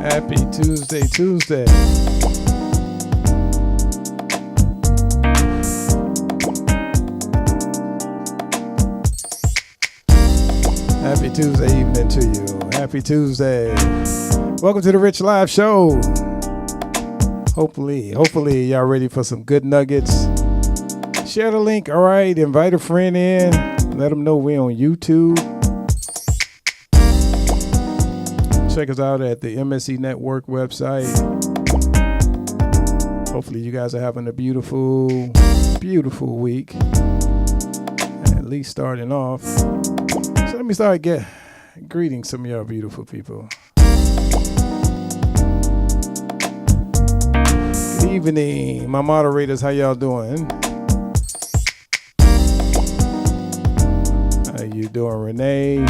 Happy Tuesday. Happy Tuesday evening to you. Happy Tuesday. Welcome to the Rich Live Show. Hopefully y'all ready for some good nuggets. Share the link, all right? Invite a friend in. Let them know we're on YouTube. Check us out at the MSC Network website. Hopefully you guys are having a beautiful, beautiful week. At least starting off. So let me start greeting some of y'all beautiful people. Good evening, my moderators. How y'all doing? How you doing, Renee?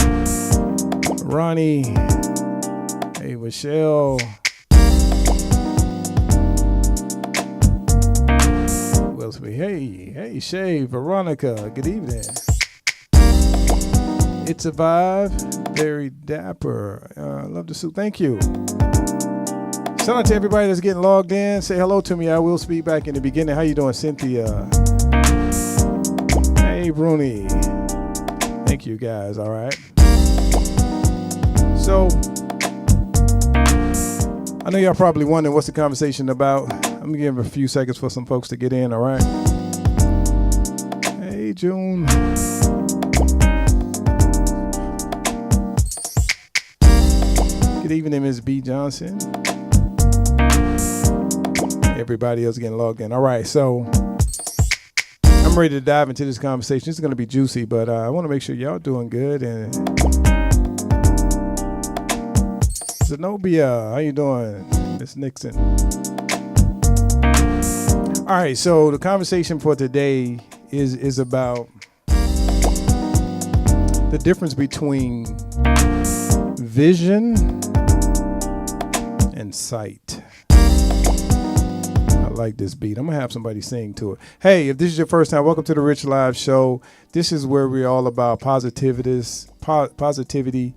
Ronnie? Hey, Michelle. Who else we? Hey, Shay, Veronica. Good evening. It's a vibe. Very dapper. Love the suit. Thank you. Shout out to everybody that's getting logged in. Say hello to me. I will speak back in the beginning. How you doing, Cynthia? Hey, Bruni. Thank you, guys. All right. So, I know y'all probably wondering what's the conversation about. I'm going to give a few seconds for some folks to get in, all right? Hey, June. Good evening, Ms. B. Johnson. Everybody else getting logged in. All right, so I'm ready to dive into this conversation. This is going to be juicy, but I want to make sure y'all doing good. And Zenobia, how you doing? Miss Nixon. All right, so the conversation for today is about the difference between vision and sight. I like this beat. I'm going to have somebody sing to it. Hey, if this is your first time, welcome to the Rich Live Show. This is where we're all about positivity,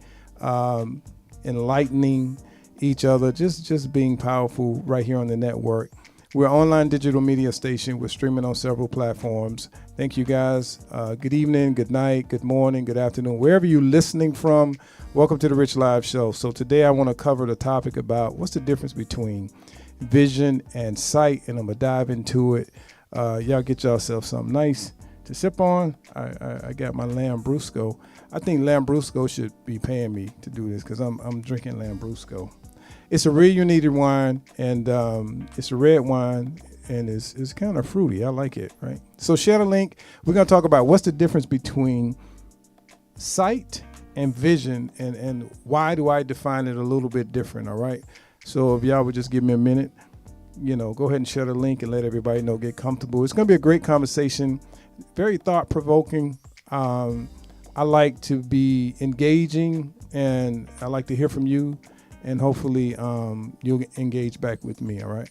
enlightening each other, just being powerful right here on the network. We're an online digital media station. We're streaming on several platforms. Thank you, guys. Good evening, good night, good morning, good afternoon. Wherever you're listening from, welcome to the Rich Live Show. So today I want to cover the topic about what's the difference between vision and sight, and I'm going to dive into it. Y'all get yourself something nice to sip on. I got my Lambrusco. I think Lambrusco should be paying me to do this because I'm drinking Lambrusco. It's a real unique wine, and it's a red wine, and it's kind of fruity. I like it, right? So share the link. We're going to talk about what's the difference between sight and vision, and why do I define it a little bit different, all right? So if y'all would just give me a minute, go ahead and share the link and let everybody know, get comfortable. It's going to be a great conversation, very thought-provoking. I like to be engaging, and I like to hear from you. And hopefully you'll engage back with me, all right?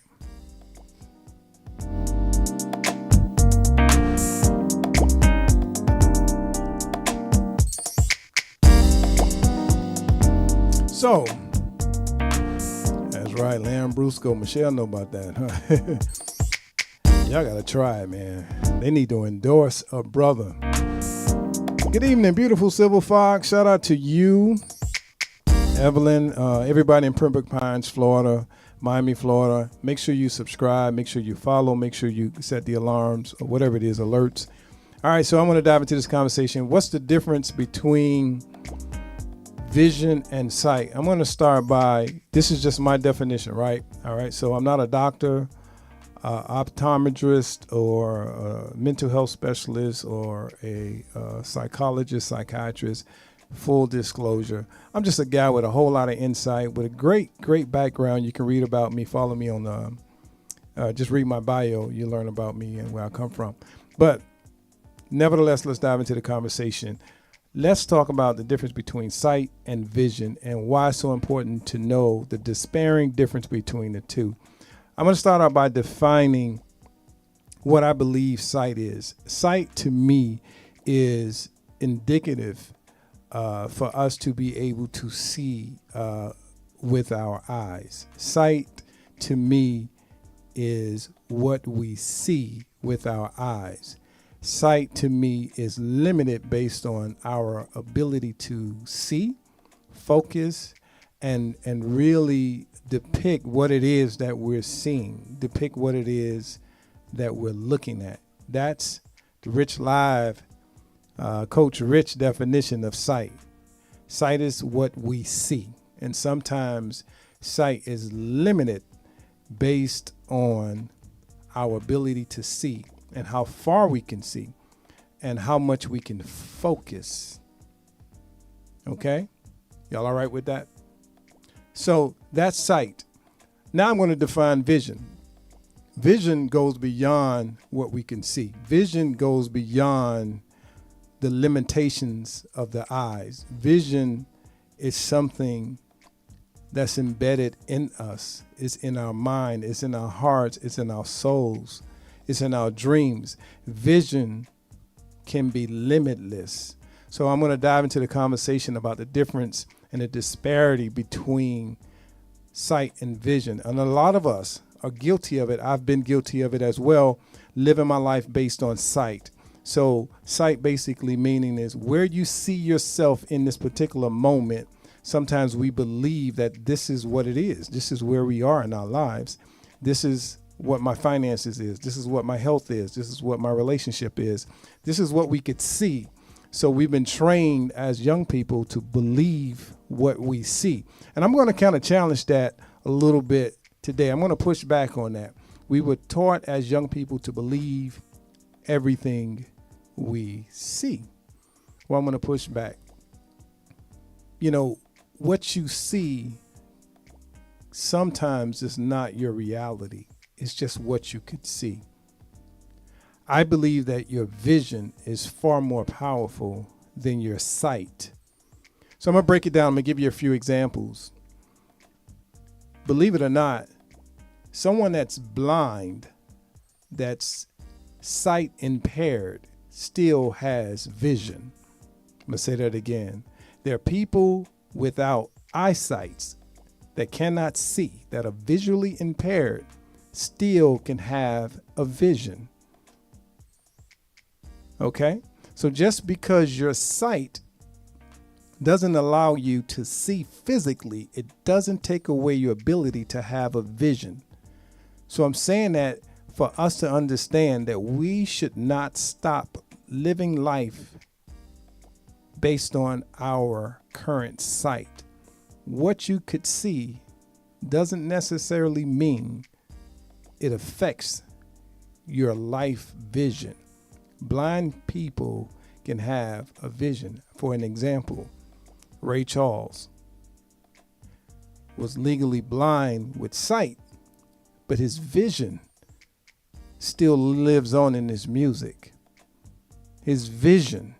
So, that's right, Lambrusco. Michelle know about that, huh? Y'all got to try it, man. They need to endorse a brother. Good evening, beautiful Silver Fox. Shout out to you. Evelyn, everybody in Pembroke Pines, Florida, Miami, Florida. Make sure you subscribe. Make sure you follow. Make sure you set the alarms or whatever it is, alerts. All right, so I'm going to dive into this conversation. What's the difference between vision and sight? I'm going to start by, this is just my definition, right? All right, so I'm not a doctor, optometrist, or a mental health specialist, or a psychologist, psychiatrist. Full disclosure, I'm just a guy with a whole lot of insight, with a great background. You can read about me, follow me on just read my bio. You learn about me and where I come from. But nevertheless, let's dive into the conversation. Let's talk about the difference between sight and vision, and why it's so important to know the despairing difference between the two. I'm going to start out by defining what I believe sight is. Sight to me is indicative for us to be able to see with our eyes. Sight to me is what we see with our eyes. Sight to me is limited based on our ability to see, focus, and really depict what it is that we're seeing, depict what it is that we're looking at. That's the Rich Live, Coach Rich definition of sight. Sight is what we see. And sometimes sight is limited based on our ability to see and how far we can see and how much we can focus. Okay? Y'all all right with that? So that's sight. Now I'm going to define vision. Vision goes beyond what we can see. Vision goes beyond the limitations of the eyes. Vision is something that's embedded in us. It's in our mind. It's in our hearts. It's in our souls. It's in our dreams. Vision can be limitless. So I'm going to dive into the conversation about the difference and the disparity between sight and vision. And a lot of us are guilty of it. I've been guilty of it as well, living my life based on sight. So sight basically meaning is where you see yourself in this particular moment. Sometimes we believe that this is what it is. This is where we are in our lives. This is what my finances is. This is what my health is. This is what my relationship is. This is what we could see. So we've been trained as young people to believe what we see. And I'm going to kind of challenge that a little bit today. I'm going to push back on that. We were taught as young people to believe everything we see. Well, I'm going to push back. You know, what you see sometimes is not your reality. It's just what you could see. I believe that your vision is far more powerful than your sight. So I'm going to break it down. I'm going to give you a few examples. Believe it or not, someone that's blind, that's sight impaired, still has vision. I'm going to say that again. There are people without eyesight that cannot see, that are visually impaired, still can have a vision. Okay? So just because your sight doesn't allow you to see physically, it doesn't take away your ability to have a vision. So I'm saying that for us to understand that we should not stop living life based on our current sight. What you could see doesn't necessarily mean it affects your life vision. Blind people can have a vision. For an example, Ray Charles was legally blind with sight, but his vision still lives on in his music. His vision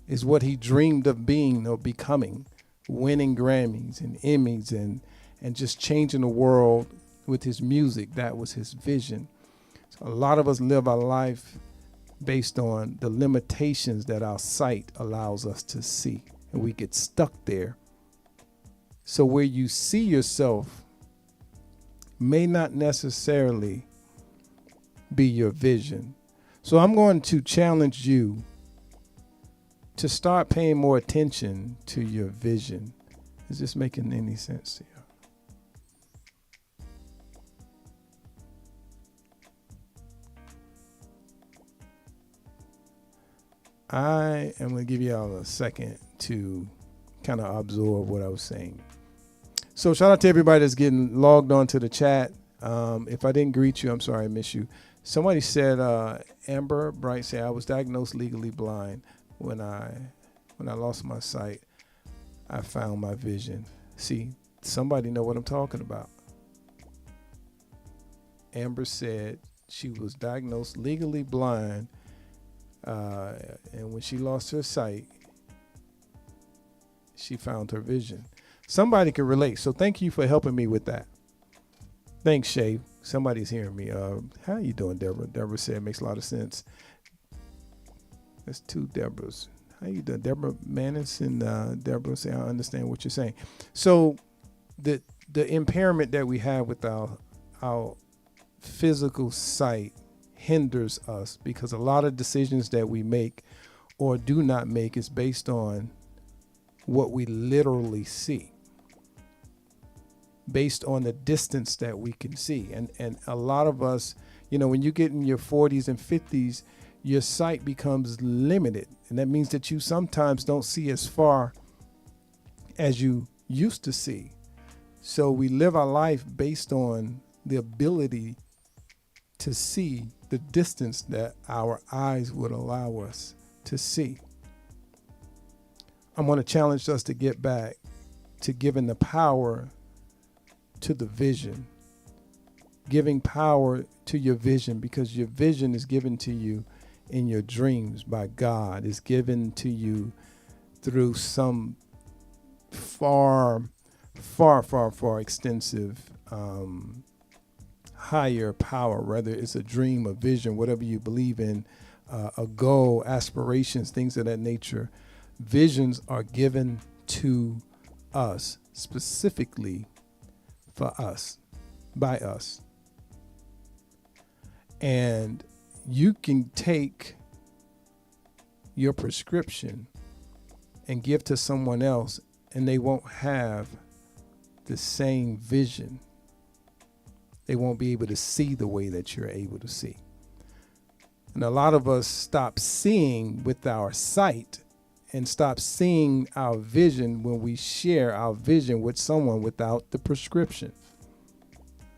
is what he dreamed of being or becoming, winning Grammys and Emmys and just changing the world with his music. That was his vision. So a lot of us live our life based on the limitations that our sight allows us to see, and we get stuck there. So where you see yourself may not necessarily be your vision. So I'm going to challenge you to start paying more attention to your vision. Is this making any sense to you? I am going to give y'all a second to kind of absorb what I was saying. So shout out to everybody that's getting logged on to the chat. If I didn't greet you, I'm sorry I missed you. Somebody said, Amber Bright said, I was diagnosed legally blind. When I lost my sight, I found my vision. See, somebody know what I'm talking about. Amber said she was diagnosed legally blind, and when she lost her sight, she found her vision. Somebody can relate. So thank you for helping me with that. Thanks, Shay. Somebody's hearing me. How you doing, Deborah? Deborah said it makes a lot of sense. That's two Deborahs. How you doing? Deborah Manis and Deborah say, I understand what you're saying. So the impairment that we have with our physical sight hinders us, because a lot of decisions that we make or do not make is based on what we literally see, based on the distance that we can see. And a lot of us, when you get in your 40s and 50s, your sight becomes limited. And that means that you sometimes don't see as far as you used to see. So we live our life based on the ability to see the distance that our eyes would allow us to see. I'm going to challenge us to get back to giving the power to the vision, giving power to your vision, because your vision is given to you in your dreams by God. It's given to you through some far extensive, higher power, whether it's a dream, a vision, whatever you believe in, a goal, aspirations, things of that nature. Visions are given to us, specifically for us, by us. And you can take your prescription and give to someone else, and they won't have the same vision. They won't be able to see the way that you're able to see. And a lot of us stop seeing with our sight and stop seeing our vision when we share our vision with someone without the prescription.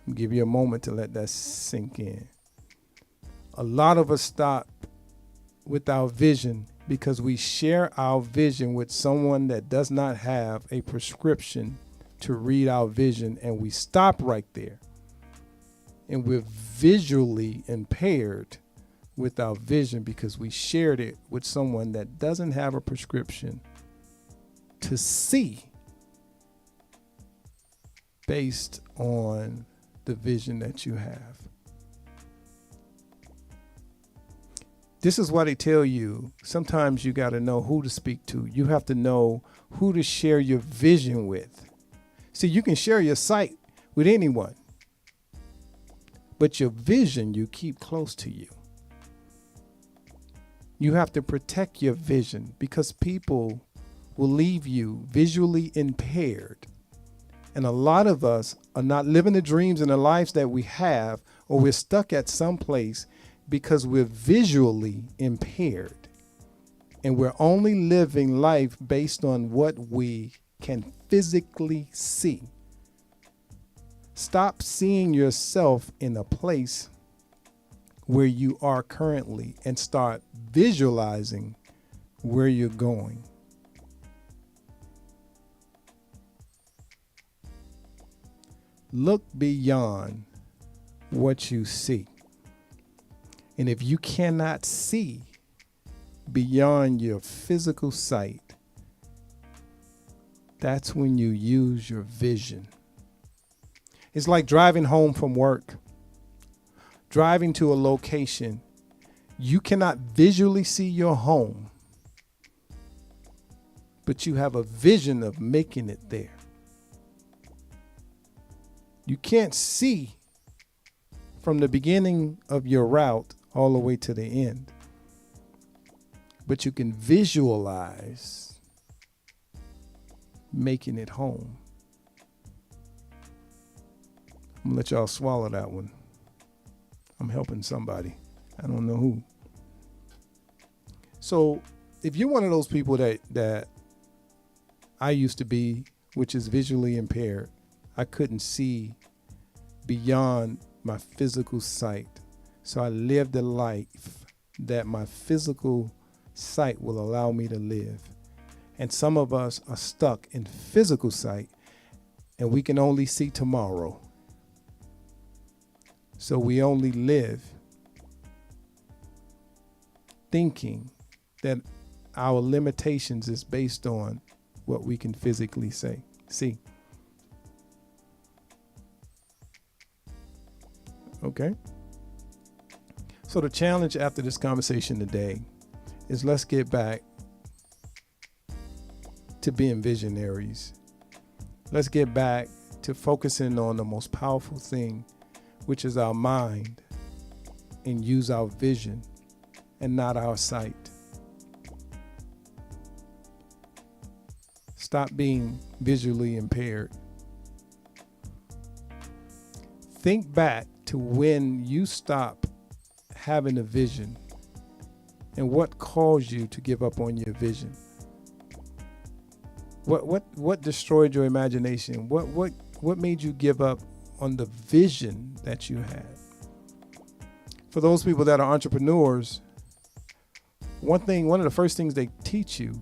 I'll give you a moment to let that sink in. A lot of us stop with our vision because we share our vision with someone that does not have a prescription to read our vision, and we stop right there. And we're visually impaired with our vision because we shared it with someone that doesn't have a prescription to see based on the vision that you have. This is why they tell you sometimes you got to know who to speak to. You have to know who to share your vision with. See, you can share your sight with anyone, but your vision you keep close to you. You have to protect your vision because people will leave you visually impaired. And a lot of us are not living the dreams and the lives that we have, or we're stuck at some place because we're visually impaired. And we're only living life based on what we can physically see. Stop seeing yourself in a place where you are currently and start visualizing where you're going. Look beyond what you see. And if you cannot see beyond your physical sight, that's when you use your vision. It's like driving home from work, driving to a location. You cannot visually see your home, but you have a vision of making it there. You can't see from the beginning of your route all the way to the end, but you can visualize making it home. I'm gonna let y'all swallow that one. I'm helping somebody. I don't know who. So if you're one of those people that I used to be, which is visually impaired, I couldn't see beyond my physical sight. So I lived a life that my physical sight will allow me to live. And some of us are stuck in physical sight, and we can only see tomorrow. So we only live thinking that our limitations is based on what we can physically see. Okay? So the challenge after this conversation today is let's get back to being visionaries. Let's get back to focusing on the most powerful thing, which is our mind, and use our vision and not our sight. Stop being visually impaired. Think back to when you stop having a vision and what caused you to give up on your vision. What destroyed your imagination? What made you give up on the vision that you had? For those people that are entrepreneurs, one of the first things they teach you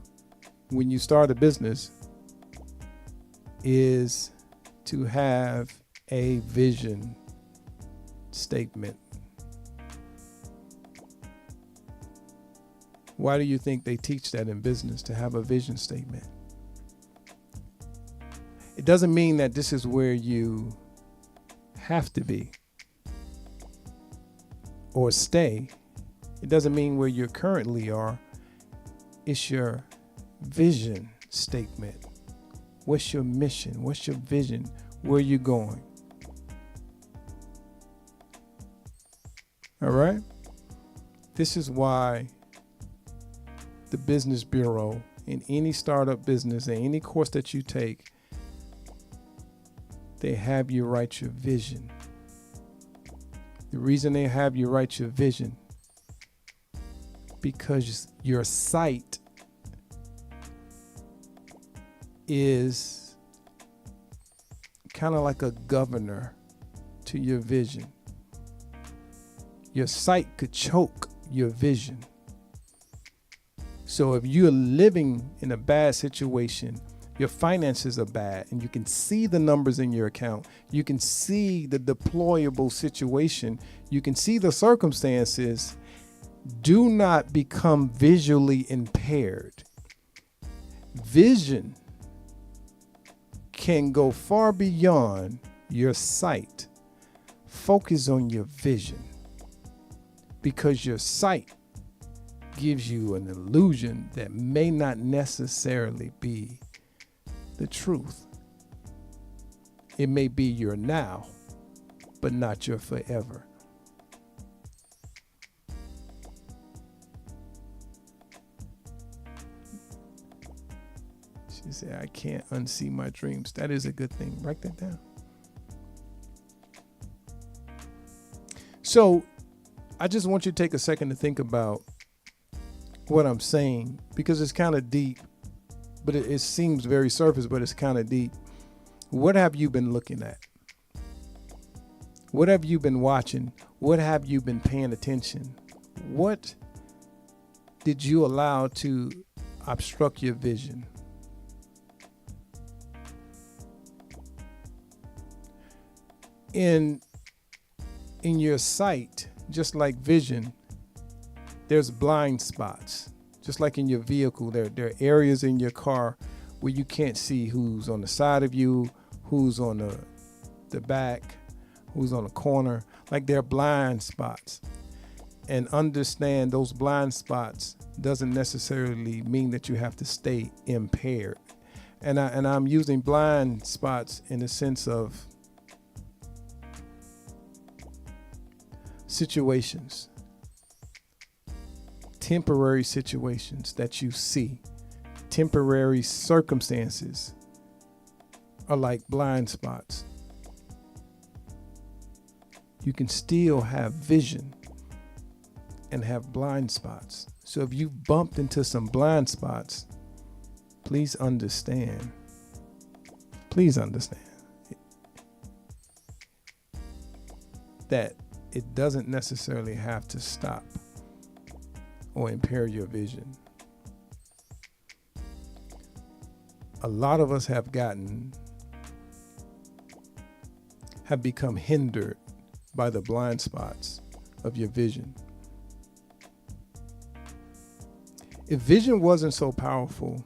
when you start a business is to have a vision statement. Why do you think they teach that in business, to have a vision statement? It doesn't mean that this is where you have to be or stay. It doesn't mean where you currently are. It's your vision statement. What's your mission? What's your vision? Where are you going? All right? This is why the Business Bureau, in any startup business and any course that you take, they have you write your vision. The reason they have you write your vision, because your sight is kind of like a governor to your vision. Your sight could choke your vision. So if you're living in a bad situation, your finances are bad, and you can see the numbers in your account, you can see the deployable situation, you can see the circumstances, do not become visually impaired. Vision can go far beyond your sight. Focus on your vision, because your sight gives you an illusion that may not necessarily be the truth. It may be your now, but not your forever. She said, I can't unsee my dreams. That is a good thing. Write that down. So I just want you to take a second to think about what I'm saying, because it's kind of deep, but it seems very surface, but it's kind of deep. What have you been looking at? What have you been watching? What have you been paying attention? What did you allow to obstruct your vision? In your sight, just like vision, there's blind spots. Just like in your vehicle, there are areas in your car where you can't see who's on the side of you, who's on the back, who's on the corner. Like, there are blind spots. And understand those blind spots doesn't necessarily mean that you have to stay impaired. And I'm using blind spots in the sense of situations. Temporary situations that you see, temporary circumstances are like blind spots. You can still have vision and have blind spots. So if you've bumped into some blind spots, please understand that it doesn't necessarily have to stop or impair your vision. A lot of us have become hindered by the blind spots of your vision. If vision wasn't so powerful,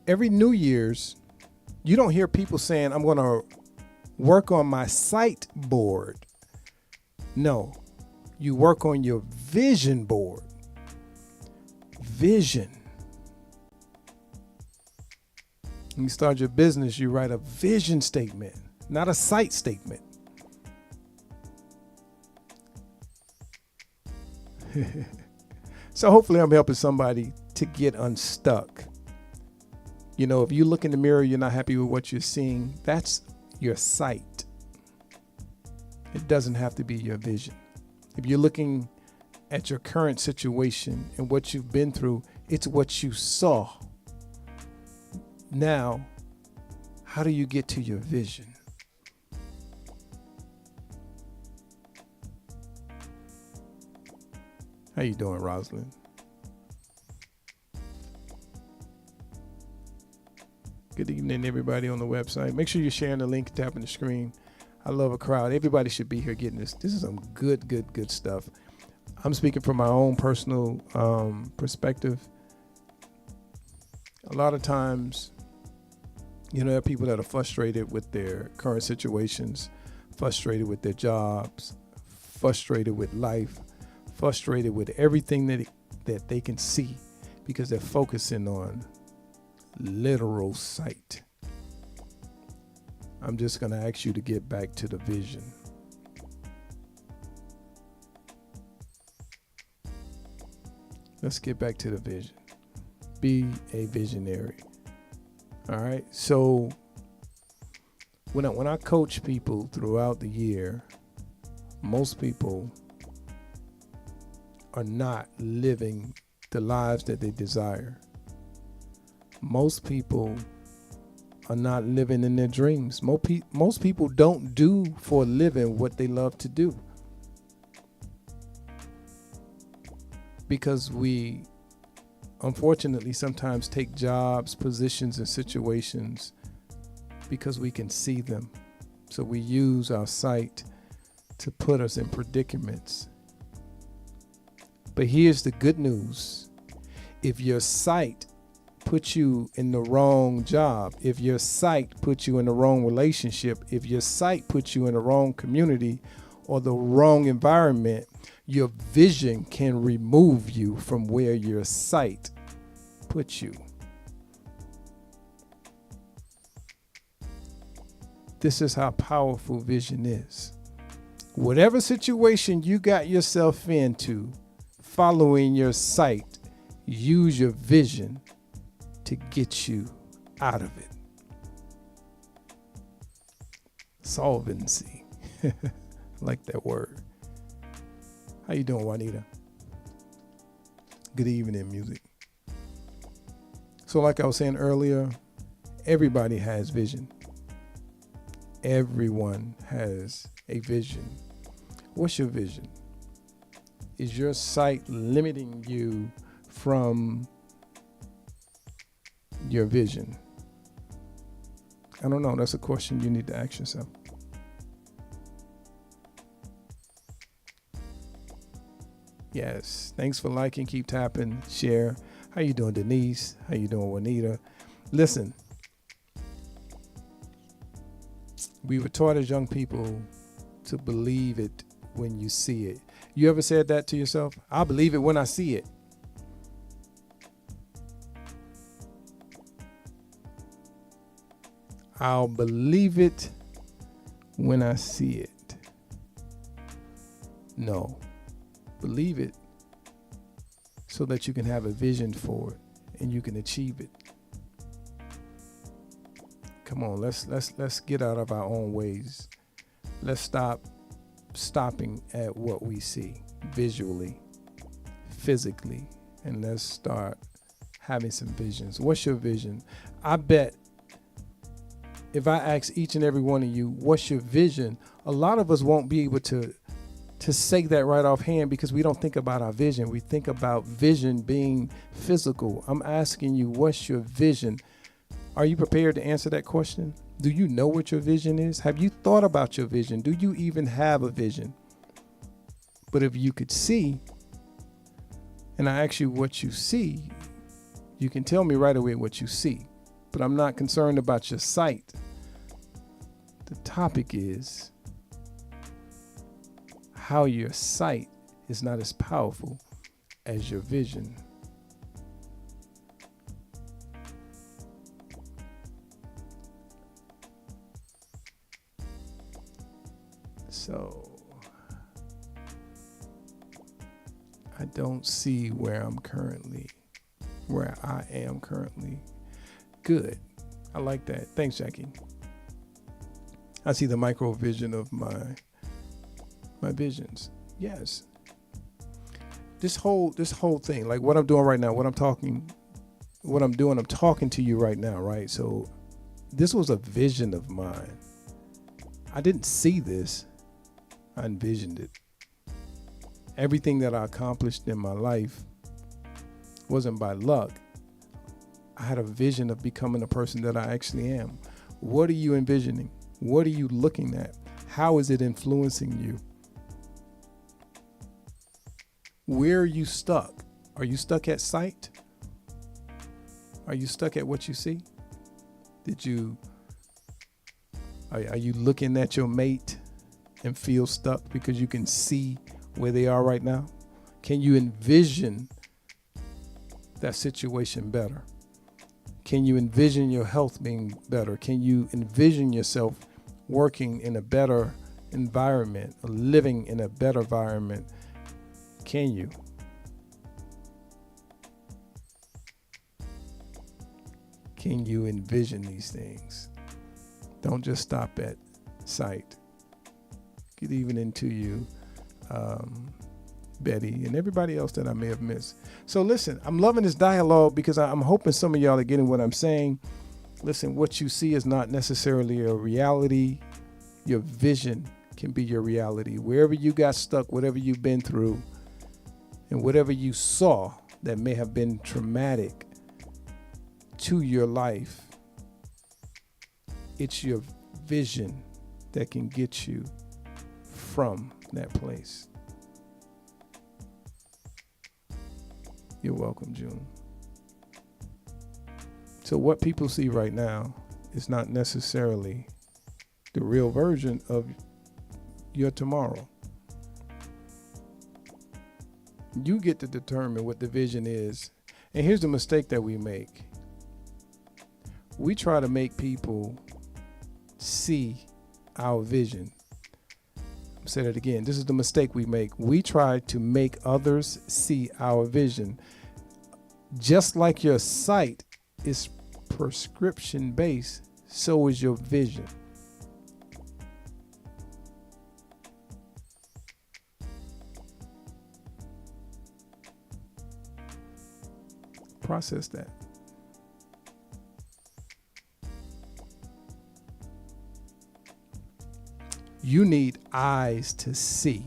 every New Year's, you don't hear people saying, I'm going to work on my sight board. No. You work on your vision board. Vision. When you start your business, you write a vision statement, not a sight statement. So hopefully I'm helping somebody to get unstuck. You know, if you look in the mirror, you're not happy with what you're seeing, that's your sight. It doesn't have to be your vision. If you're looking at your current situation and what you've been through, it's what you saw. Now, how do you get to your vision? How you doing, Rosalind? Good evening, everybody on the website. Make sure you're sharing the link, tapping the screen. I love a crowd. Everybody should be here getting this. This is some good stuff. I'm speaking from my own personal perspective. A lot of times, you know, there are people that are frustrated with their current situations, frustrated with their jobs, frustrated with life, frustrated with everything that they can see because they're focusing on literal sight. I'm just going to ask you to get back to the vision. Let's get back to the vision. Be a visionary. All right. So when I coach people throughout the year, most people are not living the lives that they desire. Most people are not living in their dreams. Most people don't do for a living what they love to do. Because we, unfortunately, sometimes take jobs, positions, and situations because we can see them. So we use our sight to put us in predicaments. But here's the good news. If your sight puts you in the wrong job, if your sight puts you in the wrong relationship, if your sight puts you in the wrong community or the wrong environment, your vision can remove you from where your sight puts you. This is how powerful vision is. Whatever situation you got yourself into, following your sight, use your vision to get you out of it. Solvency. I like that word. How you doing, Juanita? Good evening, music. So like I was saying earlier, everybody has vision. Everyone has a vision. What's your vision? Is your sight limiting you from your vision? I don't know. That's a question you need to ask yourself. Yes. Thanks for liking. Keep tapping. Share. How you doing, Denise? How you doing, Juanita? Listen. We were taught as young people to believe it when you see it. You ever said that to yourself? I'll believe it when I see it. I'll believe it when I see it. No. Believe it so that you can have a vision for it and you can achieve it. Come on, let's get out of our own ways. Let's stop stopping at what we see visually, physically, and let's start having some visions. What's your vision? I bet if I ask each and every one of you, what's your vision? A lot of us won't be able to say that right offhand because we don't think about our vision. We think about vision being physical. I'm asking you, what's your vision? Are you prepared to answer that question? Do you know what your vision is? Have you thought about your vision? Do you even have a vision? But if you could see, and I ask you what you see, you can tell me right away what you see. But I'm not concerned about your sight. The topic is how your sight is not as powerful as your vision. So I don't see where I am currently. Good. I like that. Thanks, Jackie. I see the micro vision of my visions. Yes. This whole thing, like what I'm doing right now, I'm talking to you right now, right? So this was a vision of mine. I didn't see this. I envisioned it. Everything that I accomplished in my life wasn't by luck. I had a vision of becoming the person that I actually am. What are you envisioning? What are you looking at? How is it influencing you? Where are you stuck? Are you stuck at sight? Are you stuck at what you see? Are you looking at your mate and feel stuck because you can see where they are right now? Can you envision that situation better? Can you envision your health being better? Can you envision yourself working in a better environment, living in a better environment? Can you? Can you envision these things? Don't just stop at sight. Get even into you, Betty, and everybody else that I may have missed. So listen, I'm loving this dialogue because I'm hoping some of y'all are getting what I'm saying. Listen, what you see is not necessarily a reality. Your vision can be your reality. Wherever you got stuck, whatever you've been through, and whatever you saw that may have been traumatic to your life, it's your vision that can get you from that place. You're welcome, June. So what people see right now is not necessarily the real version of your tomorrow. You get to determine what the vision is. And here's the mistake that we make. We try to make people see our vision. I'll say that again. This is the mistake we make. We try to make others see our vision. Just like your sight is prescription based, so is your vision. Process that. You need eyes to see.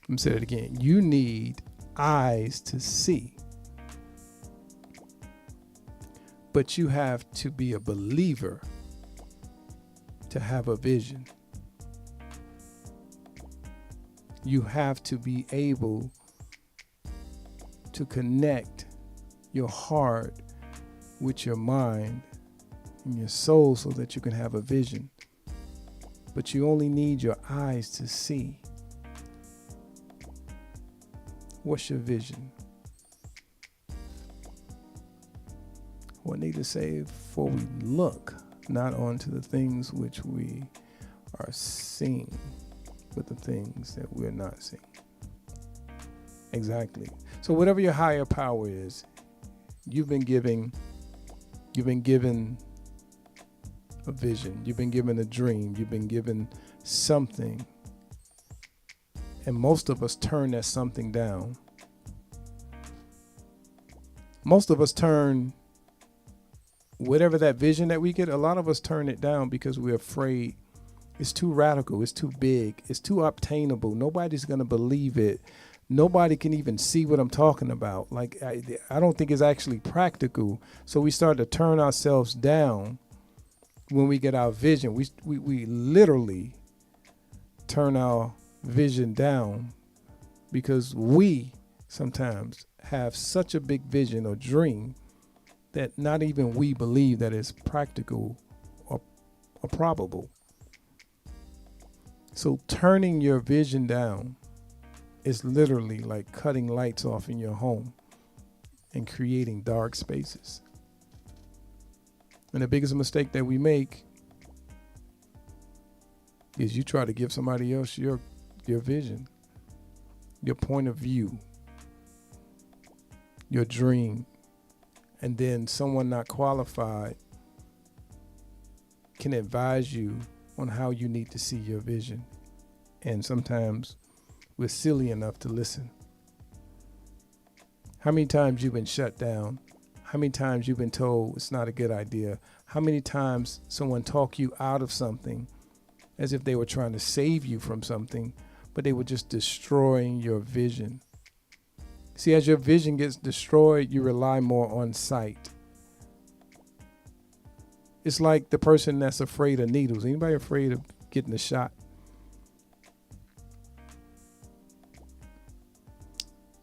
Let me say that again. You need eyes to see. But you have to be a believer to have a vision. You have to be able to connect your heart with your mind and your soul so that you can have a vision. But you only need your eyes to see. What's your vision? What need to say before we look not onto the things which we are seeing, but the things that we're not seeing. Exactly. So whatever your higher power is, you've been given a vision, you've been given a dream, you've been given something. And most of us turn that something down. Most of us turn whatever that vision that we get, a lot of us turn it down because we're afraid it's too radical, it's too big, it's too obtainable. Nobody's going to believe it. Nobody can even see what I'm talking about. Like, I don't think it's actually practical. So we start to turn ourselves down when we get our vision. We literally turn our vision down because we sometimes have such a big vision or dream that not even we believe that it's practical or probable. So turning your vision down is literally like cutting lights off in your home and creating dark spaces. And the biggest mistake that we make is you try to give somebody else your vision, your point of view, your dream, and then someone not qualified can advise you on how you need to see your vision. And sometimes we're silly enough to listen. How many times you've been shut down? How many times you've been told it's not a good idea? How many times someone talked you out of something as if they were trying to save you from something, but they were just destroying your vision? See, as your vision gets destroyed, you rely more on sight. It's like the person that's afraid of needles. Anybody afraid of getting a shot?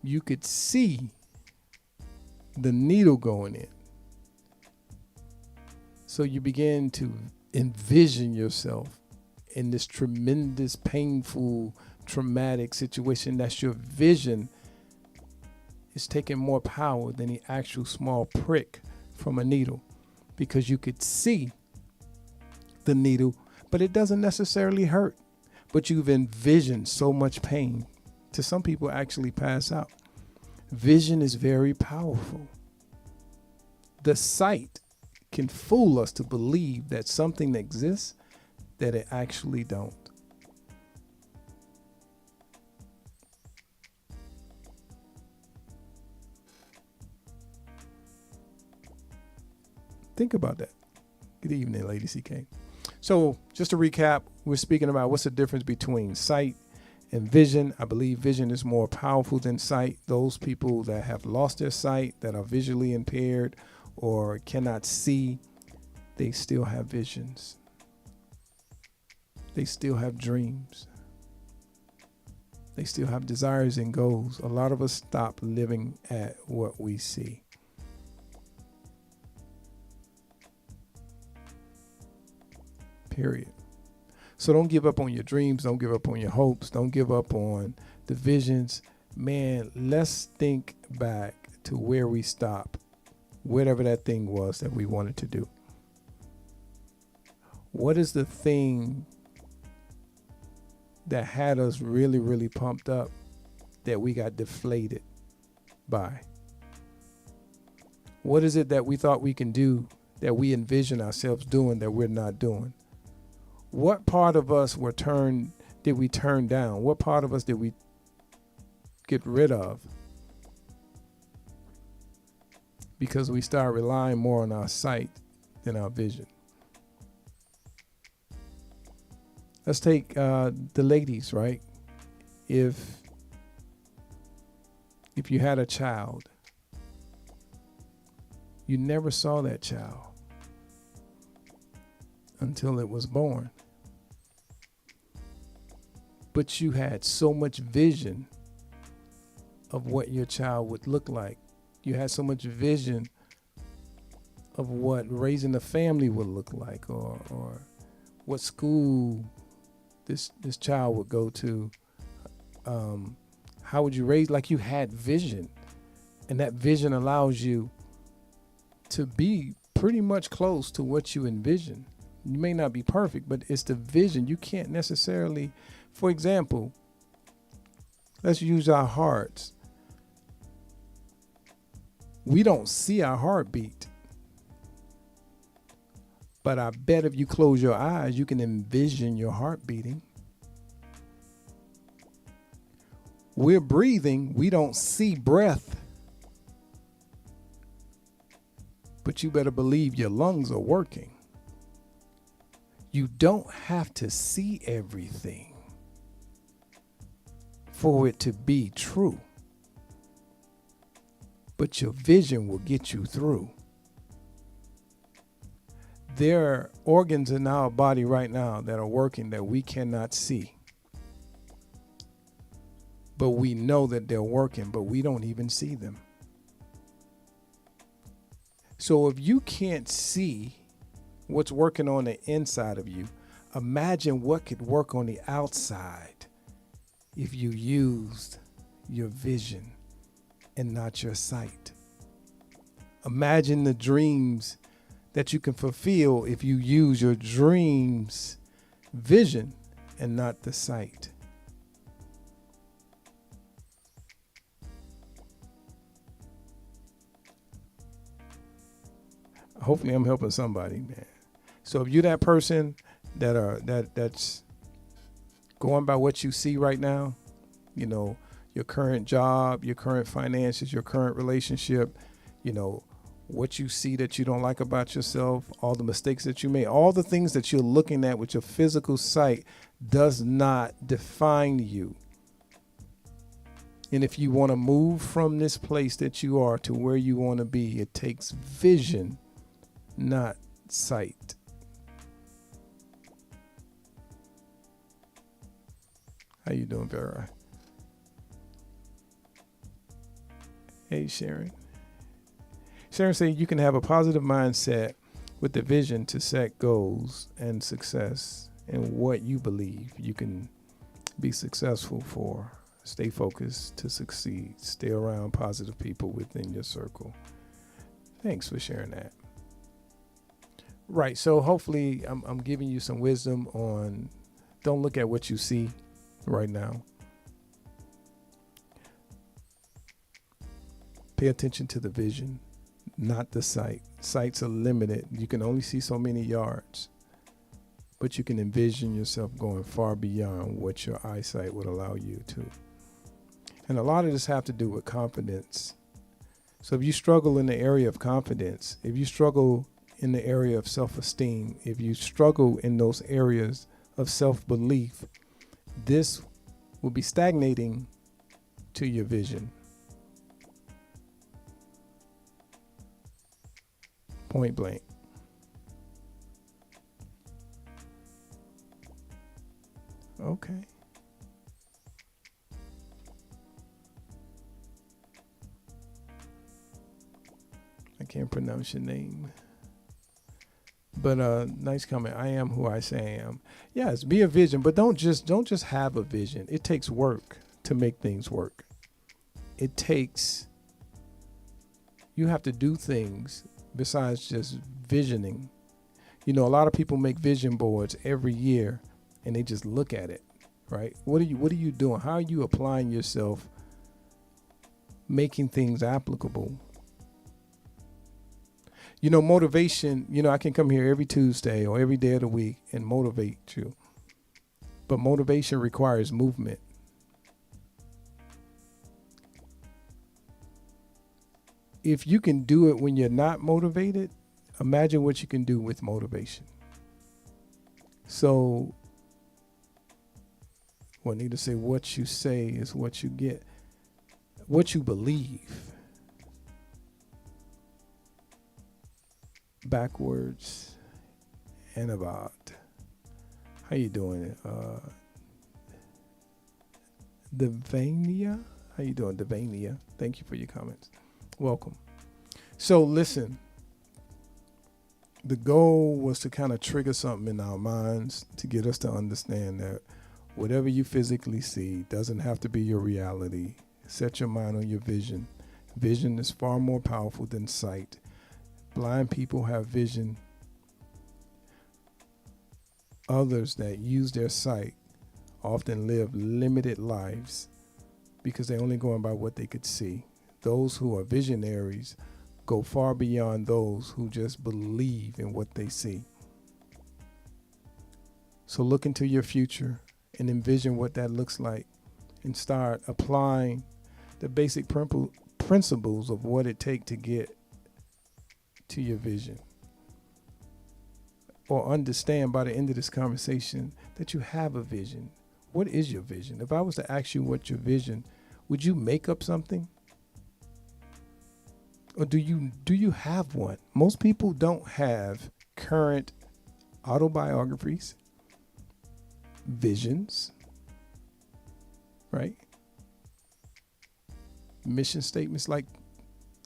You could see the needle going in. So you begin to envision yourself in this tremendous, painful, traumatic situation. That's your vision is taking more power than the actual small prick from a needle, because you could see the needle, but it doesn't necessarily hurt. But you've envisioned so much pain to some people actually pass out. Vision is very powerful. The sight can fool us to believe that something exists that it actually don't. Think about that. Good evening, Lady CK. So just to recap, we're speaking about what's the difference between sight and vision. I believe vision is more powerful than sight. Those people that have lost their sight, that are visually impaired or cannot see, they still have visions. They still have dreams. They still have desires and goals. A lot of us stop living at what we see. Period. So don't give up on your dreams. Don't give up on your hopes. Don't give up on the visions. Man, let's think back to where we stopped, whatever that thing was that we wanted to do. What is the thing that had us really, really pumped up that we got deflated by? What is it that we thought we can do that we envision ourselves doing that we're not doing? What part of us did we turn down? What part of us did we get rid of? Because we start relying more on our sight than our vision. Let's take the ladies, right? If you had a child, you never saw that child until it was born. But you had so much vision of what your child would look like. You had so much vision of what raising a family would look like, or what school this child would go to. How would you raise? Like, you had vision, and that vision allows you to be pretty much close to what you envision. You may not be perfect, but it's the vision. You can't necessarily, for example, let's use our hearts. We don't see our heartbeat, but I bet if you close your eyes, you can envision your heart beating. We're breathing. We don't see breath, but you better believe your lungs are working. You don't have to see everything for it to be true, but your vision will get you through. There are organs in our body right now that are working that we cannot see, but we know that they're working, but we don't even see them. So if you can't see what's working on the inside of you, imagine what could work on the outside if you used your vision and not your sight. Imagine the dreams that you can fulfill if you use your dreams vision and not the sight. Hopefully I'm helping somebody, man. So if you're that person that's going by what you see right now, you know, your current job, your current finances, your current relationship, you know, what you see that you don't like about yourself, all the mistakes that you made, all the things that you're looking at with your physical sight does not define you. And if you want to move from this place that you are to where you want to be, it takes vision, not sight. How you doing, Vera? Hey, Sharon. Sharon said you can have a positive mindset with the vision to set goals and success and what you believe you can be successful for. Stay focused to succeed. Stay around positive people within your circle. Thanks for sharing that. Right. So hopefully I'm giving you some wisdom on don't look at what you see right now. Pay attention to the vision, not the sight. Sights are limited. You can only see so many yards, but you can envision yourself going far beyond what your eyesight would allow you to. And a lot of this have to do with confidence. So if you struggle in the area of confidence, if you struggle in the area of self-esteem, if you struggle in those areas of self-belief, this will be stagnating to your vision. Point blank. Okay. I can't pronounce your name. But nice comment. I am who I say I am. Yes, be a vision, but don't just have a vision. It takes work to make things work. You have to do things besides just visioning. You know, a lot of people make vision boards every year and they just look at it, right? What are you doing? How are you applying yourself, making things applicable? You know, motivation, you know, I can come here every Tuesday or every day of the week and motivate you. But motivation requires movement. If you can do it when you're not motivated, imagine what you can do with motivation. So, I need to say what you say is what you get. What you believe. Backwards and about. How you doing? Devania? How you doing, Devania? Thank you for your comments. Welcome. So listen, the goal was to kind of trigger something in our minds to get us to understand that whatever you physically see doesn't have to be your reality. Set your mind on your vision. Vision is far more powerful than sight. Blind people have vision. Others that use their sight often live limited lives because they're only going by what they could see. Those who are visionaries go far beyond those who just believe in what they see. So look into your future and envision what that looks like and start applying the basic principles of what it takes to get to your vision. Or understand by the end of this conversation that you have a vision. What is your vision? If I was to ask you what your vision, would you make up something? Or do you have one? Most people don't have current autobiographies, visions, right? Mission statements,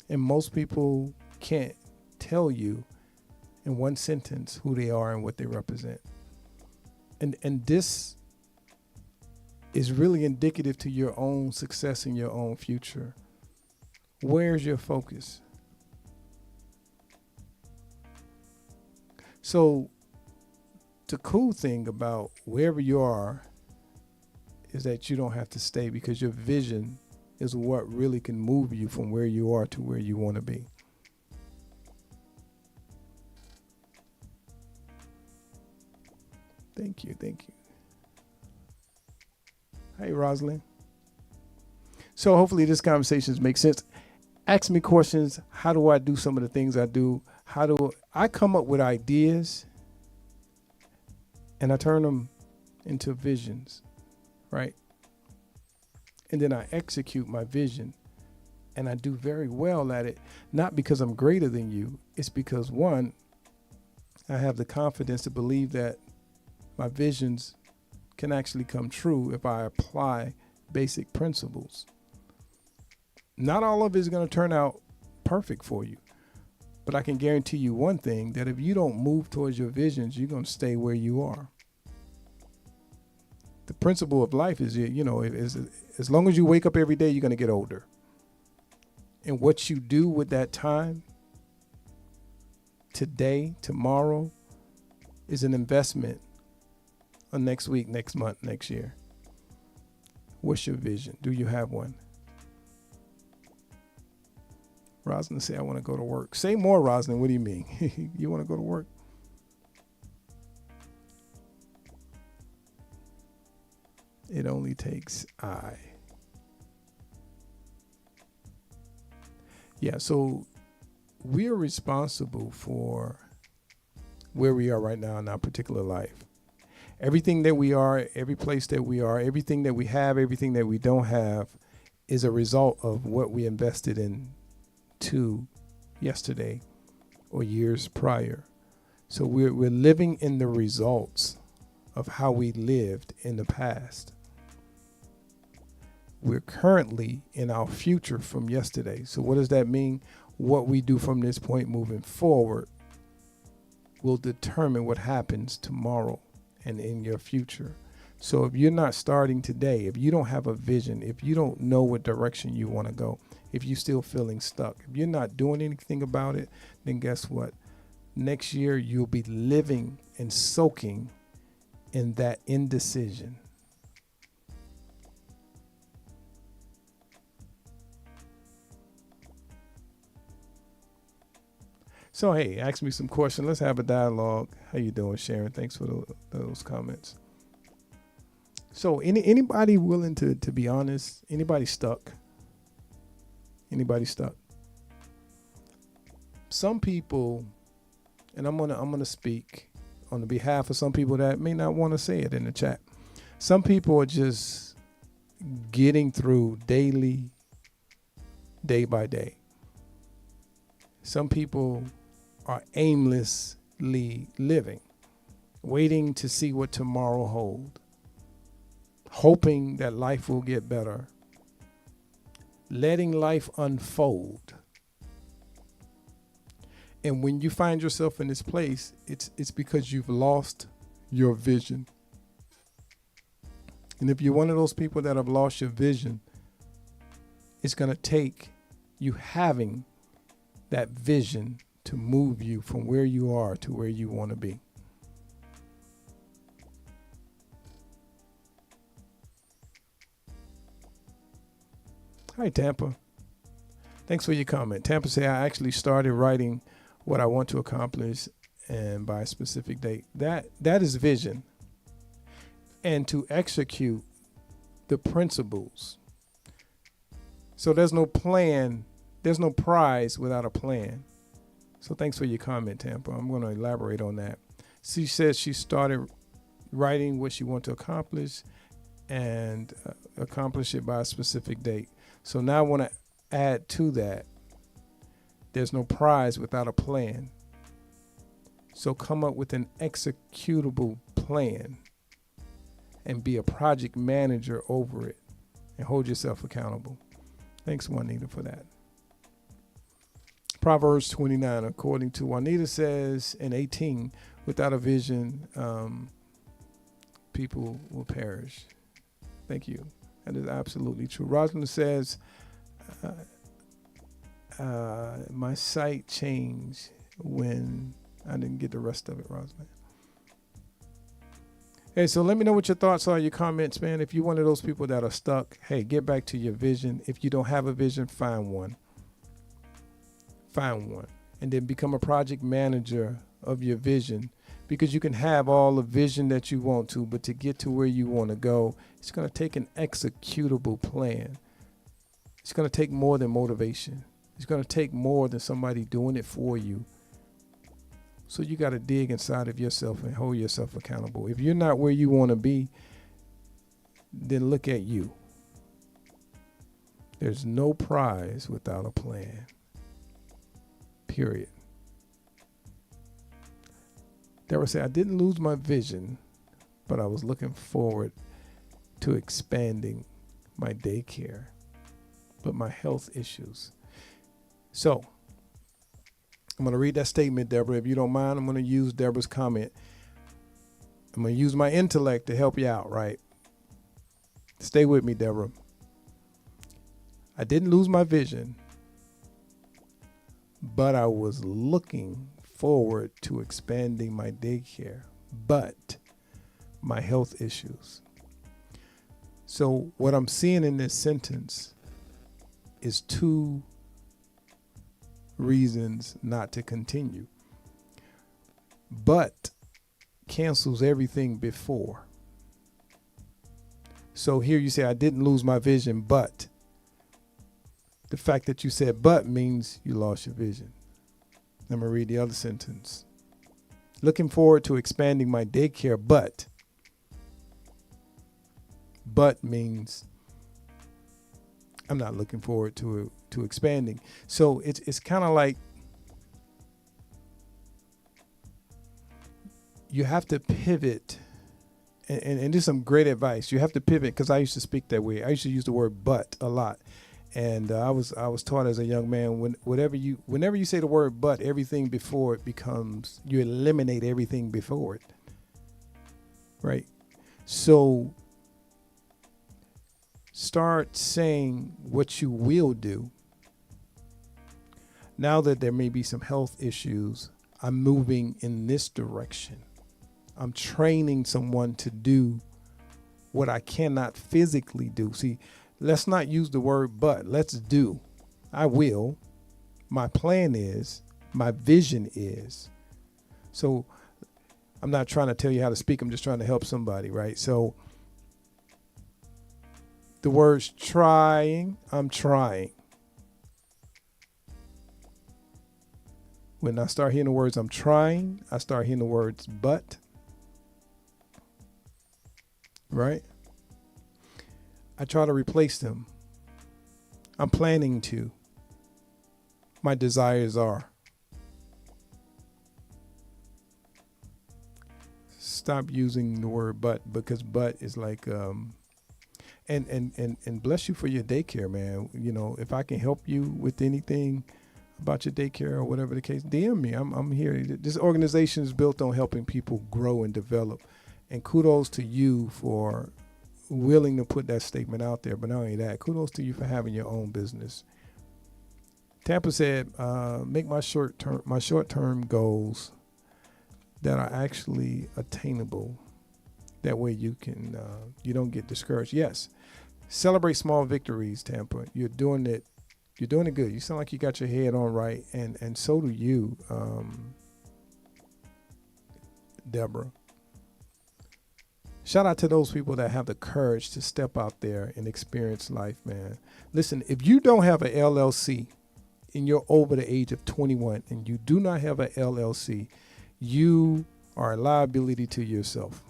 and most people can't tell you in one sentence who they are and what they represent. And this is really indicative to your own success in your own future. Where's your focus? So the cool thing about wherever you are is that you don't have to stay, because your vision is what really can move you from where you are to where you want to be. Thank you. Thank you. Hey, Rosalind. So hopefully this conversation makes sense. Ask me questions. How do I do some of the things I do? How do I come up with ideas and I turn them into visions, right? And then I execute my vision, and I do very well at it, not because I'm greater than you. It's because, one, I have the confidence to believe that my visions can actually come true if I apply basic principles. Not all of it is going to turn out perfect for you, but I can guarantee you one thing, that if you don't move towards your visions, you're going to stay where you are. The principle of life is, as long as you wake up every day, you're going to get older. And what you do with that time, today, tomorrow, is an investment on next week, next month, next year. What's your vision? Do you have one? Rosalind say, I want to go to work. Say more, Rosalind. What do you mean? You want to go to work? It only takes I. Yeah, so we are responsible for where we are right now in our particular life. Everything that we are, every place that we are, everything that we have, everything that we don't have is a result of what we invested in to yesterday or years prior. So we're living in the results of how we lived in the past. We're currently in our future from yesterday. So what does that mean? What we do from this point moving forward will determine what happens tomorrow and in your future. So if you're not starting today, if you don't have a vision, if you don't know what direction you want to go, if you're still feeling stuck, if you're not doing anything about it, then guess what? Next year, you'll be living and soaking in that indecision. So, hey, ask me some questions. Let's have a dialogue. How you doing, Sharon? Thanks for those comments. So anybody willing to be honest? Anybody stuck? Anybody stuck? Some people, and I'm gonna speak on the behalf of some people that may not want to say it in the chat. Some people are just getting through daily, day by day. Some people are aimlessly living, waiting to see what tomorrow holds, hoping that life will get better, letting life unfold. And when you find yourself in this place, it's because you've lost your vision. And if you're one of those people that have lost your vision, it's going to take you having that vision to move you from where you are to where you want to be. Hi, Tampa. Thanks for your comment. Tampa say, I actually started writing what I want to accomplish and by a specific date. That is vision. And to execute the principles. So there's no plan, there's no prize without a plan. So thanks for your comment, Tampa. I'm going to elaborate on that. She says she started writing what she wants to accomplish and accomplish it by a specific date. So now I want to add to that, there's no prize without a plan. So come up with an executable plan and be a project manager over it and hold yourself accountable. Thanks, Juanita, for that. Proverbs 29, according to Juanita, says in 18, without a vision, people will perish. Thank you. That is absolutely true. Rosalind says, my sight changed when I didn't get the rest of it, Rosalind. Hey, so let me know what your thoughts are, your comments, man. If you're one of those people that are stuck, hey, get back to your vision. If you don't have a vision, find one. Find one. And then become a project manager of your vision, because you can have all the vision that you want to, but to get to where you want to go, it's going to take an executable plan. It's going to take more than motivation. It's going to take more than somebody doing it for you. So you got to dig inside of yourself and hold yourself accountable. If you're not where you want to be, then look at you. There's no prize without a plan. Period. Deborah said, I didn't lose my vision, but I was looking forward to expanding my daycare, but my health issues. So I'm going to read that statement, Deborah. If you don't mind, I'm going to use Deborah's comment. I'm going to use my intellect to help you out, right? Stay with me, Deborah. I didn't lose my vision, but I was looking forward to expanding my daycare, but my health issues. So what I'm seeing in this sentence is two reasons not to continue. But cancels everything before. So here you say, I didn't lose my vision, but the fact that you said but means you lost your vision. I'm going to read the other sentence. Looking forward to expanding my daycare, but means I'm not looking forward to expanding. So it's kind of like you have to pivot, and there's some great advice. You have to pivot, because I used to speak that way. I used to use the word but a lot. And I was taught as a young man, whenever you say the word but, everything before it becomes, you eliminate everything before it. Right? So start saying what you will do. Now that there may be some health issues, I'm moving in this direction. I'm training someone to do what I cannot physically do. See, let's not use the word but. Let's do. I will. My plan is. My vision is. So I'm not trying to tell you how to speak. I'm just trying to help somebody, right? So the words trying, I'm trying. When I start hearing the words I'm trying, I start hearing the words but. Right? I try to replace them. I'm planning to. My desires are. Stop using the word but, because but is like and bless you for your daycare, man. You know, if I can help you with anything about your daycare or whatever the case, DM me. I'm here. This organization is built on helping people grow and develop. And kudos to you for willing to put that statement out there. But not only that, kudos to you for having your own business. Tampa said, make my short-term goals that are actually attainable. That way you can you don't get discouraged. Yes, celebrate small victories, Tampa. You're doing it good. You sound like you got your head on right, and so do you, Deborah. Shout out to those people that have the courage to step out there and experience life, man. Listen, if you don't have an LLC and you're over the age of 21 and you do not have an LLC, you are a liability to yourself.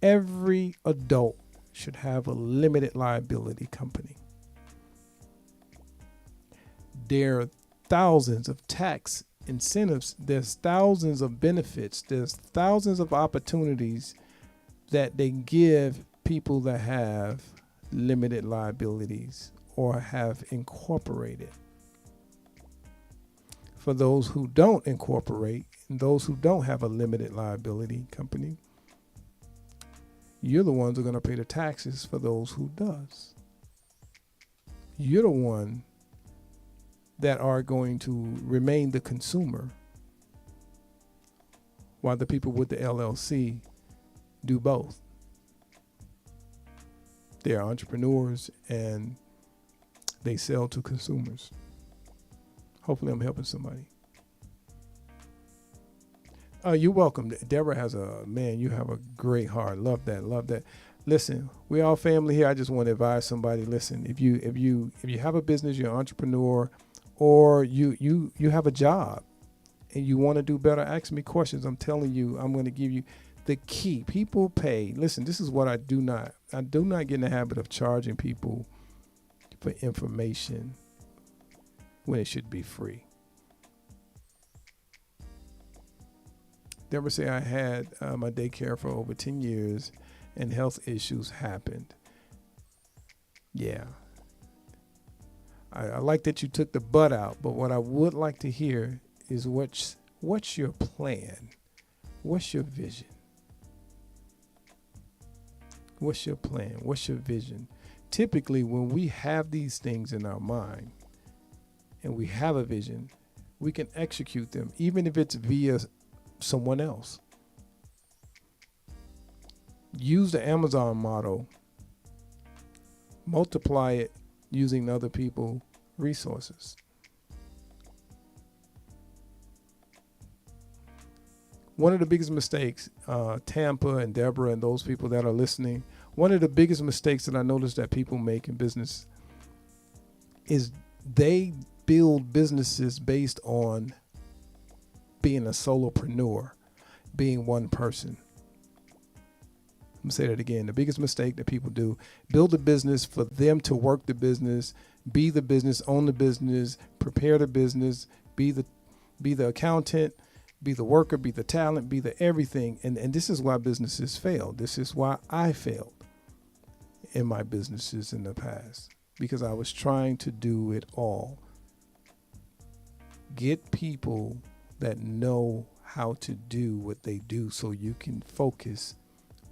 Every adult should have a limited liability company. There are thousands of tax incentives. There's thousands of benefits. There's thousands of opportunities that they give people that have limited liabilities or have incorporated. For those who don't incorporate and those who don't have a limited liability company, you're the ones who are going to pay the taxes for those who does. You're the one that are going to remain the consumer, while the people with the LLC do both. They're entrepreneurs and they sell to consumers. Hopefully I'm helping somebody. You're welcome. Deborah has you have a great heart. Love that. Love that. Listen, we all family here. I just want to advise somebody. Listen, if you have a business, you're an entrepreneur, or you have a job and you want to do better, ask me questions. I'm telling you, I'm going to give you the key. People pay. Listen, this is what I do not get in the habit of charging people for information when it should be free. Deborah say I had my daycare for over 10 years and health issues happened. Yeah. I like that you took the but out, but what I would like to hear is what's your plan? What's your vision? What's your plan? What's your vision? Typically, when we have these things in our mind and we have a vision, we can execute them, even if it's via someone else. Use the Amazon model, multiply it using other people's resources. One of the biggest mistakes, Tampa and Deborah and those people that are listening, one of the biggest mistakes that I noticed that people make in business is they build businesses based on being a solopreneur, being one person. I'm going to say that again. The biggest mistake that people do, build a business for them to work the business, be the business, own the business, prepare the business, be the accountant, be the worker, be the talent, be the everything. And this is why businesses fail. This is why I failed in my businesses in the past, because I was trying to do it all. Get people that know how to do what they do so you can focus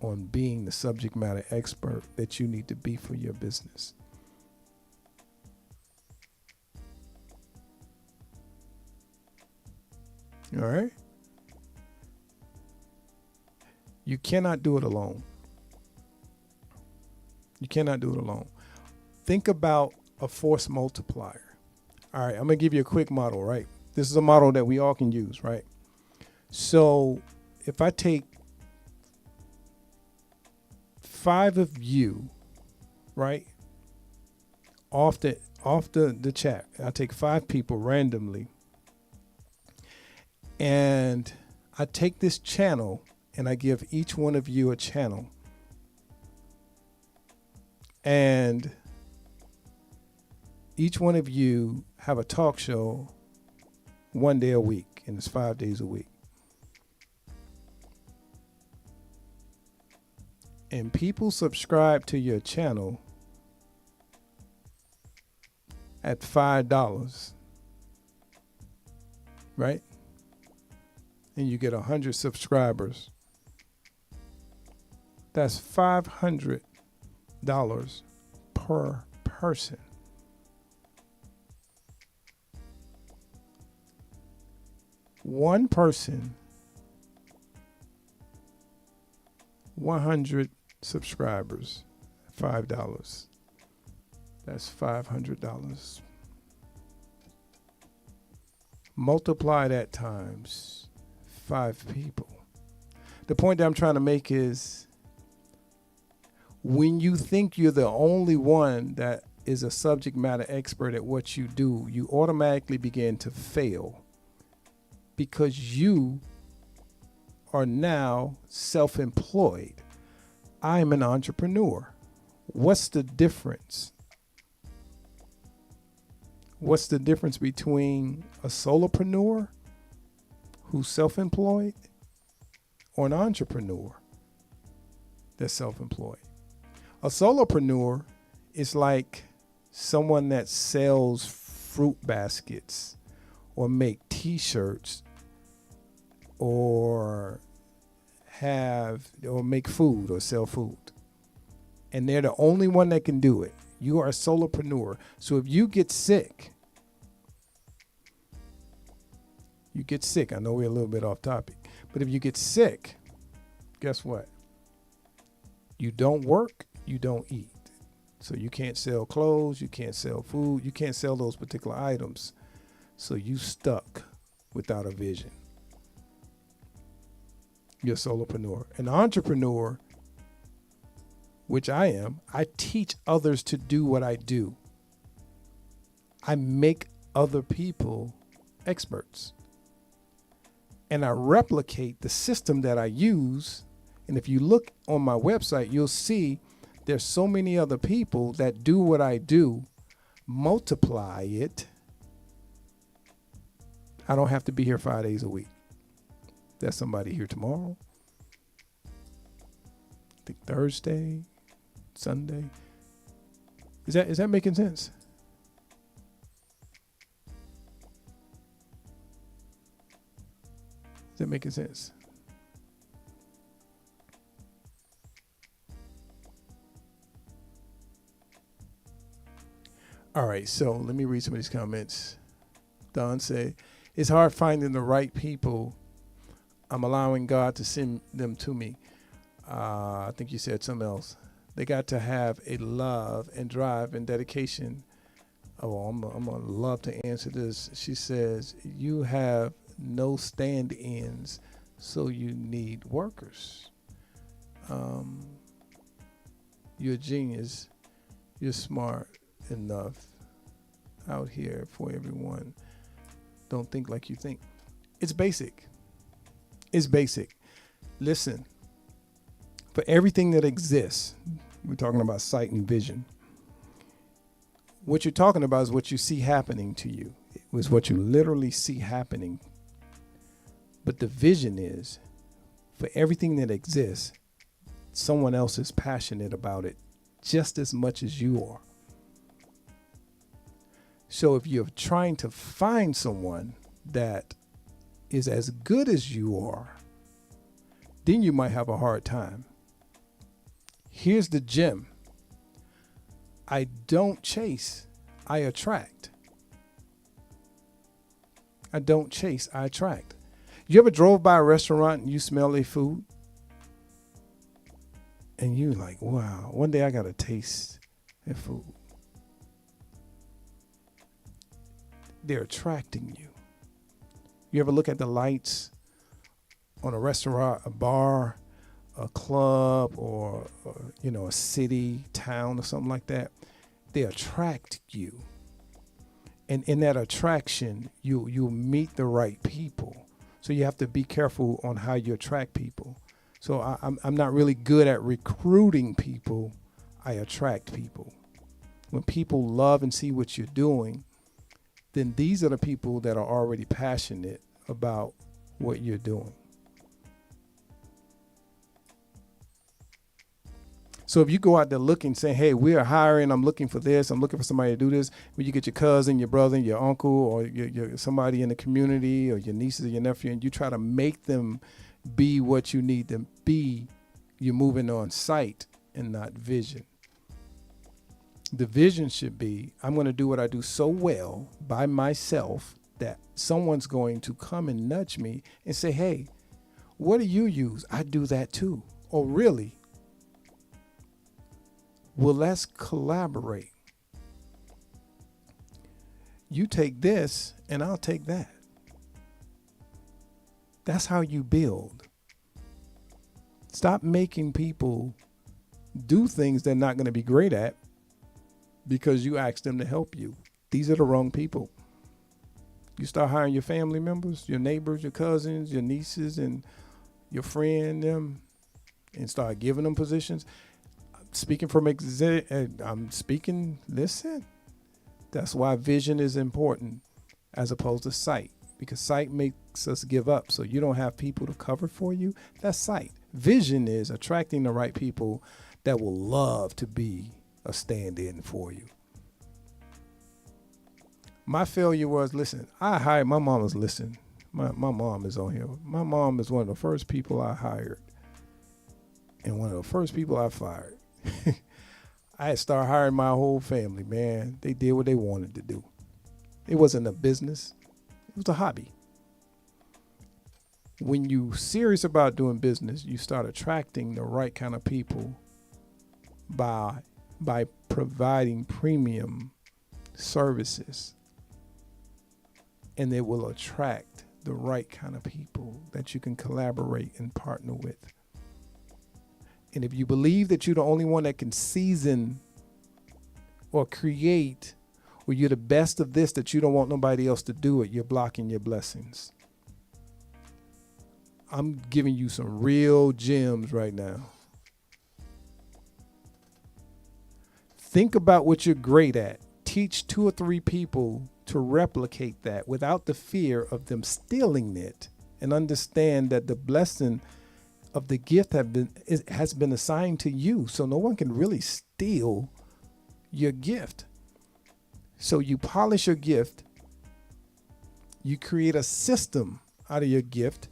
on being the subject matter expert that you need to be for your business. All right? You cannot do it alone. You cannot do it alone. Think about a force multiplier. All right, I'm going to give you a quick model, right? This is a model that we all can use, right? So if I take 5 of you, right, off the chat, I take 5 people randomly, and I take this channel and I give each one of you a channel, and each one of you have a talk show 1 day a week, and it's 5 days a week. And people subscribe to your channel at $5, right? And you get 100 subscribers. That's $500 per person. One person, 100 subscribers, $5. That's $500. Multiply that times 5 people. The point that I'm trying to make is, when you think you're the only one that is a subject matter expert at what you do, you automatically begin to fail, because you are now self-employed. I'm an entrepreneur. What's the difference? What's the difference between a solopreneur who's self-employed or an entrepreneur that's self-employed? A solopreneur is like someone that sells fruit baskets or make t-shirts or make food or sell food. And they're the only one that can do it. You are a solopreneur. So if you get sick, I know we're a little bit off topic, but if you get sick, guess what? You don't work, you don't eat. So you can't sell clothes, you can't sell food, you can't sell those particular items. So you stuck without a vision. You're a solopreneur. An entrepreneur, which I am, I teach others to do what I do. I make other people experts. And I replicate the system that I use. And if you look on my website, you'll see there's so many other people that do what I do, multiply it. I don't have to be here 5 days a week. There's somebody here tomorrow. I think Thursday, Sunday. Is that making sense? Is that making sense? All right, so let me read some of these comments. Don said, it's hard finding the right people. I'm allowing God to send them to me. I think you said something else. They got to have a love and drive and dedication. Oh, I'm going to love to answer this. She says, you have no stand-ins, so you need workers. You're a genius. You're smart enough out here for everyone. Don't think like you think. It's basic. It's basic. Listen, for everything that exists, we're talking about sight and vision. What you're talking about is what you see happening to you. It was what you literally see happening. But the vision is, for everything that exists, someone else is passionate about it just as much as you are. So if you're trying to find someone that is as good as you are, then you might have a hard time. Here's the gem. I don't chase, I attract. I don't chase, I attract. You ever drove by a restaurant and you smell their food? And you're like, wow, one day I got to taste their food. They're attracting you. You ever look at the lights on a restaurant, a bar, a club, or a city, town, or something like that? They attract you. And in that attraction, you'll meet the right people. So you have to be careful on how you attract people. So I'm not really good at recruiting people. I attract people. When people love and see what you're doing, then these are the people that are already passionate about what you're doing. So if you go out there looking, saying, hey, we're hiring, I'm looking for this, I'm looking for somebody to do this, when you get your cousin, your brother, your uncle, or your somebody in the community, or your nieces or your nephew, and you try to make them be what you need them be, you're moving on sight and not vision. The vision should be, I'm going to do what I do so well by myself that someone's going to come and nudge me and say, hey, what do you use? I do that too. Oh, really? Well, let's collaborate. You take this and I'll take that. That's how you build. Stop making people do things they're not going to be great at because you asked them to help you. These are the wrong people. You start hiring your family members, your neighbors, your cousins, your nieces, and your friend, them, and start giving them positions. Speaking from listen. That's why vision is important as opposed to sight, because sight makes us give up. So you don't have people to cover for you. That's sight. Vision is attracting the right people that will love to be a stand-in for you. My failure was, listen, I hired, my mom was, listen, my mom is on here. My mom is one of the first people I hired and one of the first people I fired. I had started hiring my whole family, man. They did what they wanted to do. It wasn't a business. It was a hobby. When you're serious about doing business, you start attracting the right kind of people by providing premium services, and it will attract the right kind of people that you can collaborate and partner with. And if you believe that you're the only one that can season or create, or you're the best of this, that you don't want nobody else to do it, you're blocking your blessings. I'm giving you some real gems right now. Think about what you're great at. Teach 2 or 3 people to replicate that without the fear of them stealing it, and understand that the blessing of the gift has been assigned to you. So no one can really steal your gift. So you polish your gift, you create a system out of your gift,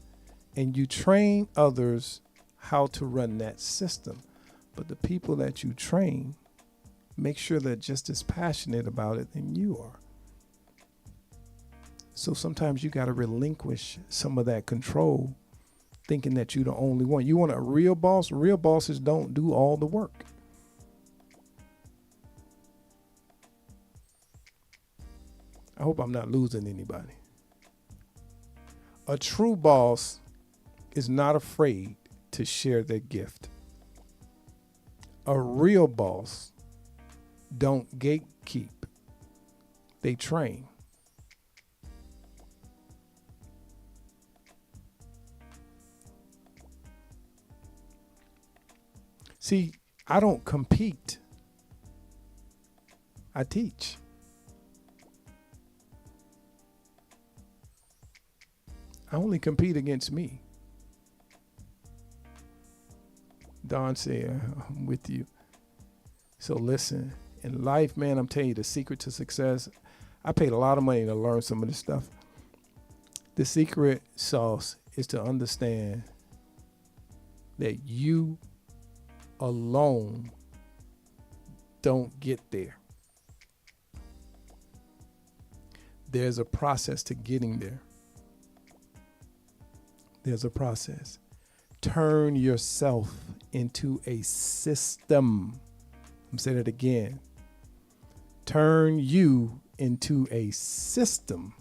and you train others how to run that system. But the people that you train, make sure they're just as passionate about it than you are. So sometimes you got to relinquish some of that control, thinking that you're the only one. You want a real boss? Real bosses don't do all the work. I hope I'm not losing anybody. A true boss is not afraid to share their gift. A real boss don't gatekeep. They train. See, I don't compete. I teach. I only compete against me. Don said, I'm with you. So listen, in life, man, I'm telling you, the secret to success, I paid a lot of money to learn some of this stuff. The secret sauce is to understand that you alone don't get there. There's a process to getting there. There's a process. Turn yourself into a system. I'm saying it again. Turn you into a system.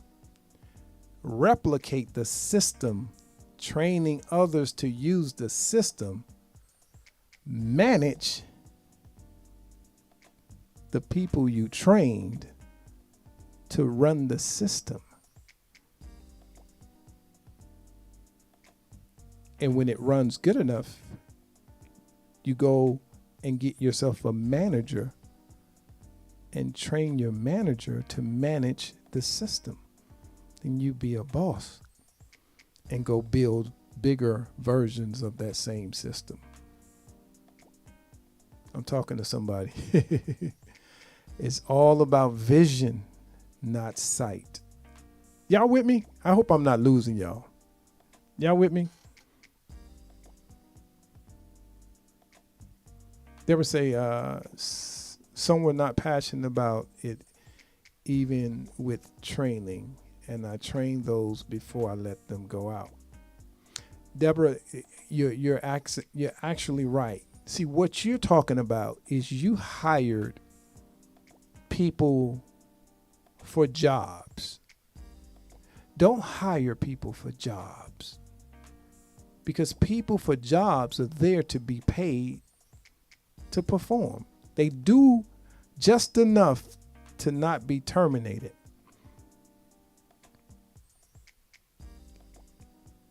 Replicate the system, training others to use the system. Manage the people you trained to run the system. And when it runs good enough, you go and get yourself a manager and train your manager to manage the system. Then you be a boss and go build bigger versions of that same system. I'm talking to somebody. It's all about vision, not sight. Y'all with me? I hope I'm not losing y'all. Y'all with me? They would say some were not passionate about it, even with training, and I trained those before I let them go out. Deborah, you're actually right. See, what you're talking about is you hired people for jobs. Don't hire people for jobs, because people for jobs are there to be paid to perform. They do just enough to not be terminated.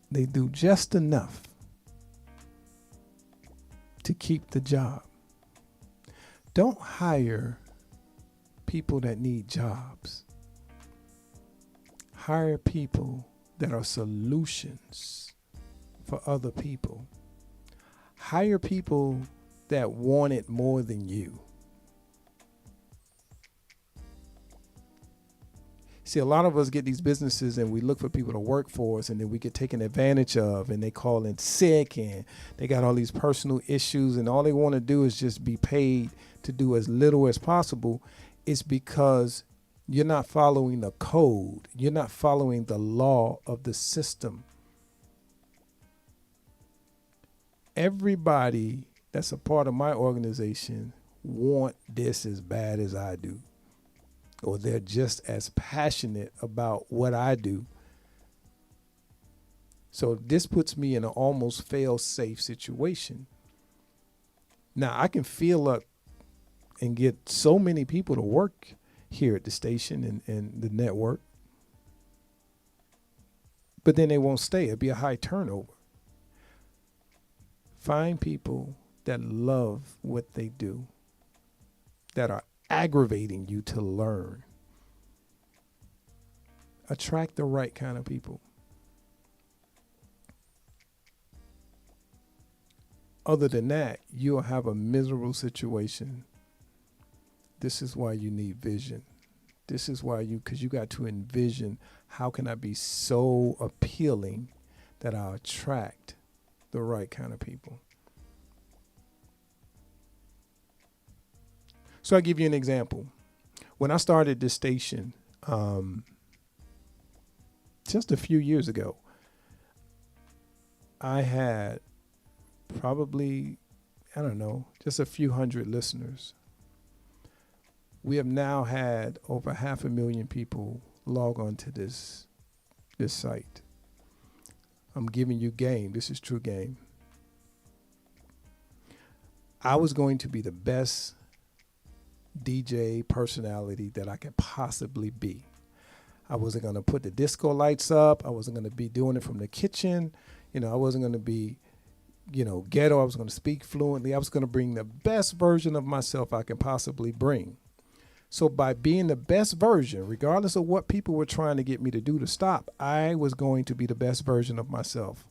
They do just enough to keep the job. Don't hire people that need jobs. Hire people that are solutions for other people. Hire people that want it more than you. See, a lot of us get these businesses and we look for people to work for us, and then we get taken advantage of, and they call in sick, and they got all these personal issues, and all they want to do is just be paid to do as little as possible. It's because you're not following the code. You're not following the law of the system. Everybody that's a part of my organization want this as bad as I do, or they're just as passionate about what I do. So this puts me in an almost fail-safe situation. Now I can fill up and get so many people to work here at the station and the network, but then they won't stay. It'll be a high turnover. Find people that love what they do, that are aggravating you to learn. Attract the right kind of people. Other than that, you'll have a miserable situation. This is why you need vision. This is why because you got to envision, how can I be so appealing that I'll attract the right kind of people? So I'll give you an example. When I started this station, just a few years ago, I had probably, I don't know, just a few hundred listeners. We have now had over 500,000 people log on to this site. I'm giving you game. This is true game. I was going to be the best DJ personality that I could possibly be. I wasn't going to put the disco lights up. I wasn't going to be doing it from the kitchen. I wasn't going to be, ghetto. I was going to speak fluently. I was going to bring the best version of myself I can possibly bring. So by being the best version, regardless of what people were trying to get me to do to stop, I was going to be the best version of myself.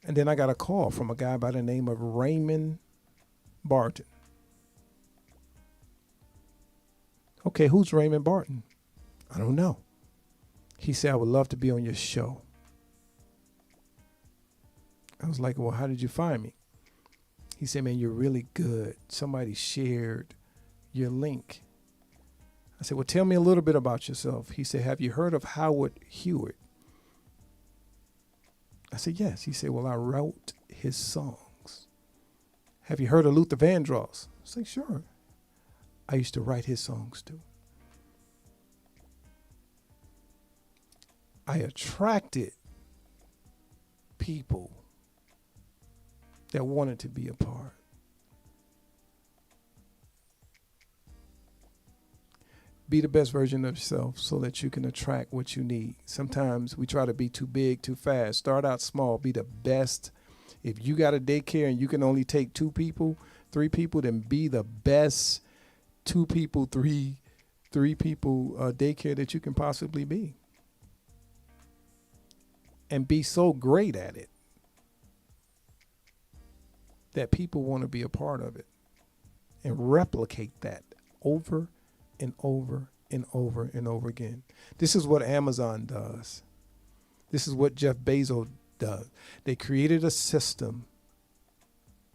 And then I got a call from a guy by the name of Raymond Barton. Okay, who's Raymond Barton? I don't know. He said, I would love to be on your show. I was like, well, how did you find me? He said, man, you're really good. Somebody shared your link. I said, well, tell me a little bit about yourself. He said, have you heard of Howard Hewitt? I said, yes. He said, well, I wrote his songs. Have you heard of Luther Vandross? I said, sure. I used to write his songs too. I attracted people that wanted to be a part. Be the best version of yourself so that you can attract what you need. Sometimes we try to be too big, too fast. Start out small. Be the best. If you got a daycare and you can only take 2 people, 3 people, then be the best 2 people, 3 people daycare that you can possibly be. And be so great at it that people want to be a part of it, and replicate that over and over and over and over again. This is what Amazon does. This is what Jeff Bezos does. They created a system.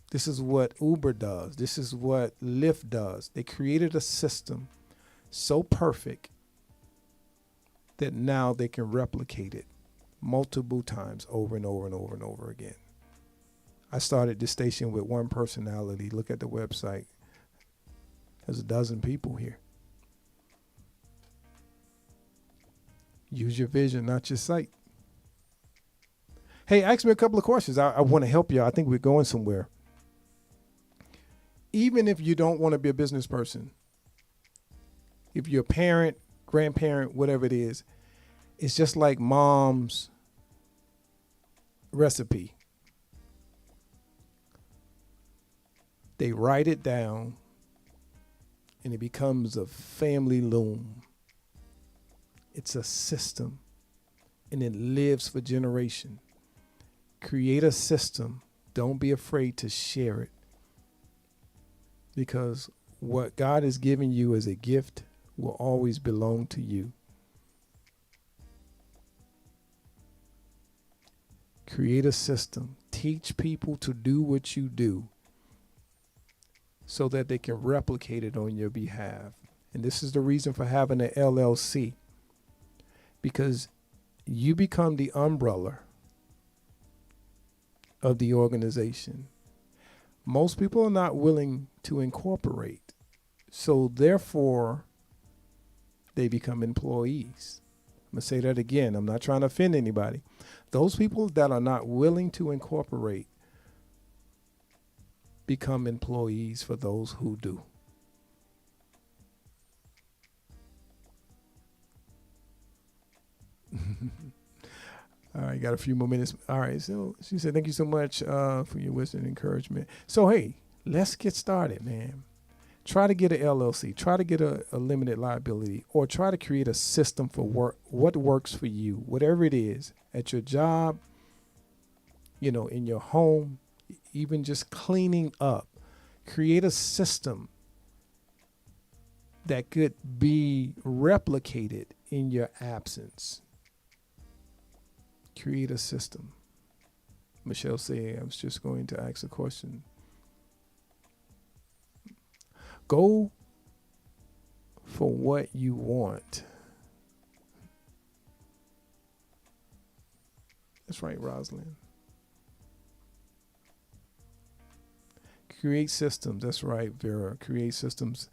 This is what Uber does. This is what Lyft does. They created a system so perfect that now they can replicate it multiple times over and over and over and over again. I started this station with one personality. Look at the website. There's 12 people here. Use your vision, not your sight. Hey, ask me a couple of questions. I want to help you. I think we're going somewhere. Even if you don't want to be a business person, if you're a parent, grandparent, whatever it is, it's just like mom's recipe. They write it down and it becomes a family loom. It's a system and it lives for generation. Create a system. Don't be afraid to share it, because what God has given you as a gift will always belong to you. Create a system. Teach people to do what you do so that they can replicate it on your behalf. And this is the reason for having an LLC, because you become the umbrella of the organization. Most people are not willing to incorporate. So therefore, they become employees. I'm going to say that again. I'm not trying to offend anybody. Those people that are not willing to incorporate become employees for those who do. All right, got a few more minutes. All right, so she said, thank you so much for your wisdom and encouragement. So, hey, let's get started, man. Try to get an LLC, try to get a limited liability, or try to create a system for what works for you, whatever it is, at your job, in your home, even just cleaning up. Create a system that could be replicated in your absence. Create a system. Michelle said, I was just going to ask a question. Go for what you want. That's right, Rosalind. Create systems. That's right, Vera. Create systems.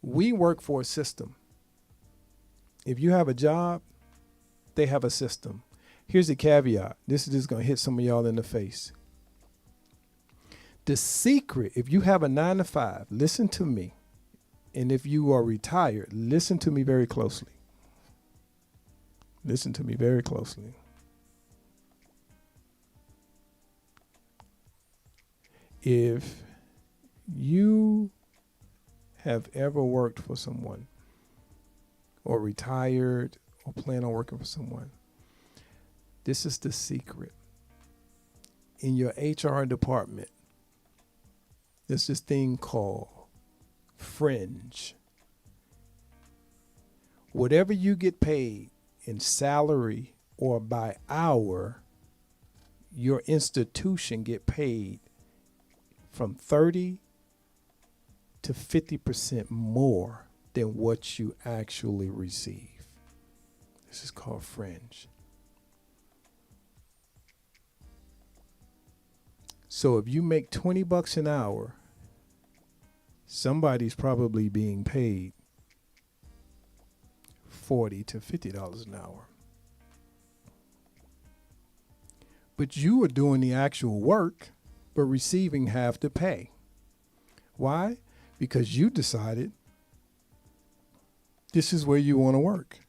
We work for a system. If you have a job, they have a system. Here's the caveat. This is just going to hit some of y'all in the face. The secret, if you have a 9-to-5, listen to me. And if you are retired, listen to me very closely. Listen to me very closely. If you have ever worked for someone or retired or plan on working for someone, this is the secret. In your HR department, there's this thing called fringe. Whatever you get paid in salary or by hour, your institution get paid from 30 to 50% more than what you actually receive. This is called fringe. So if you make $20 an hour, somebody's probably being paid $40 to $50 an hour. But you are doing the actual work, but receiving half the pay. Why? Because you decided this is where you want to work.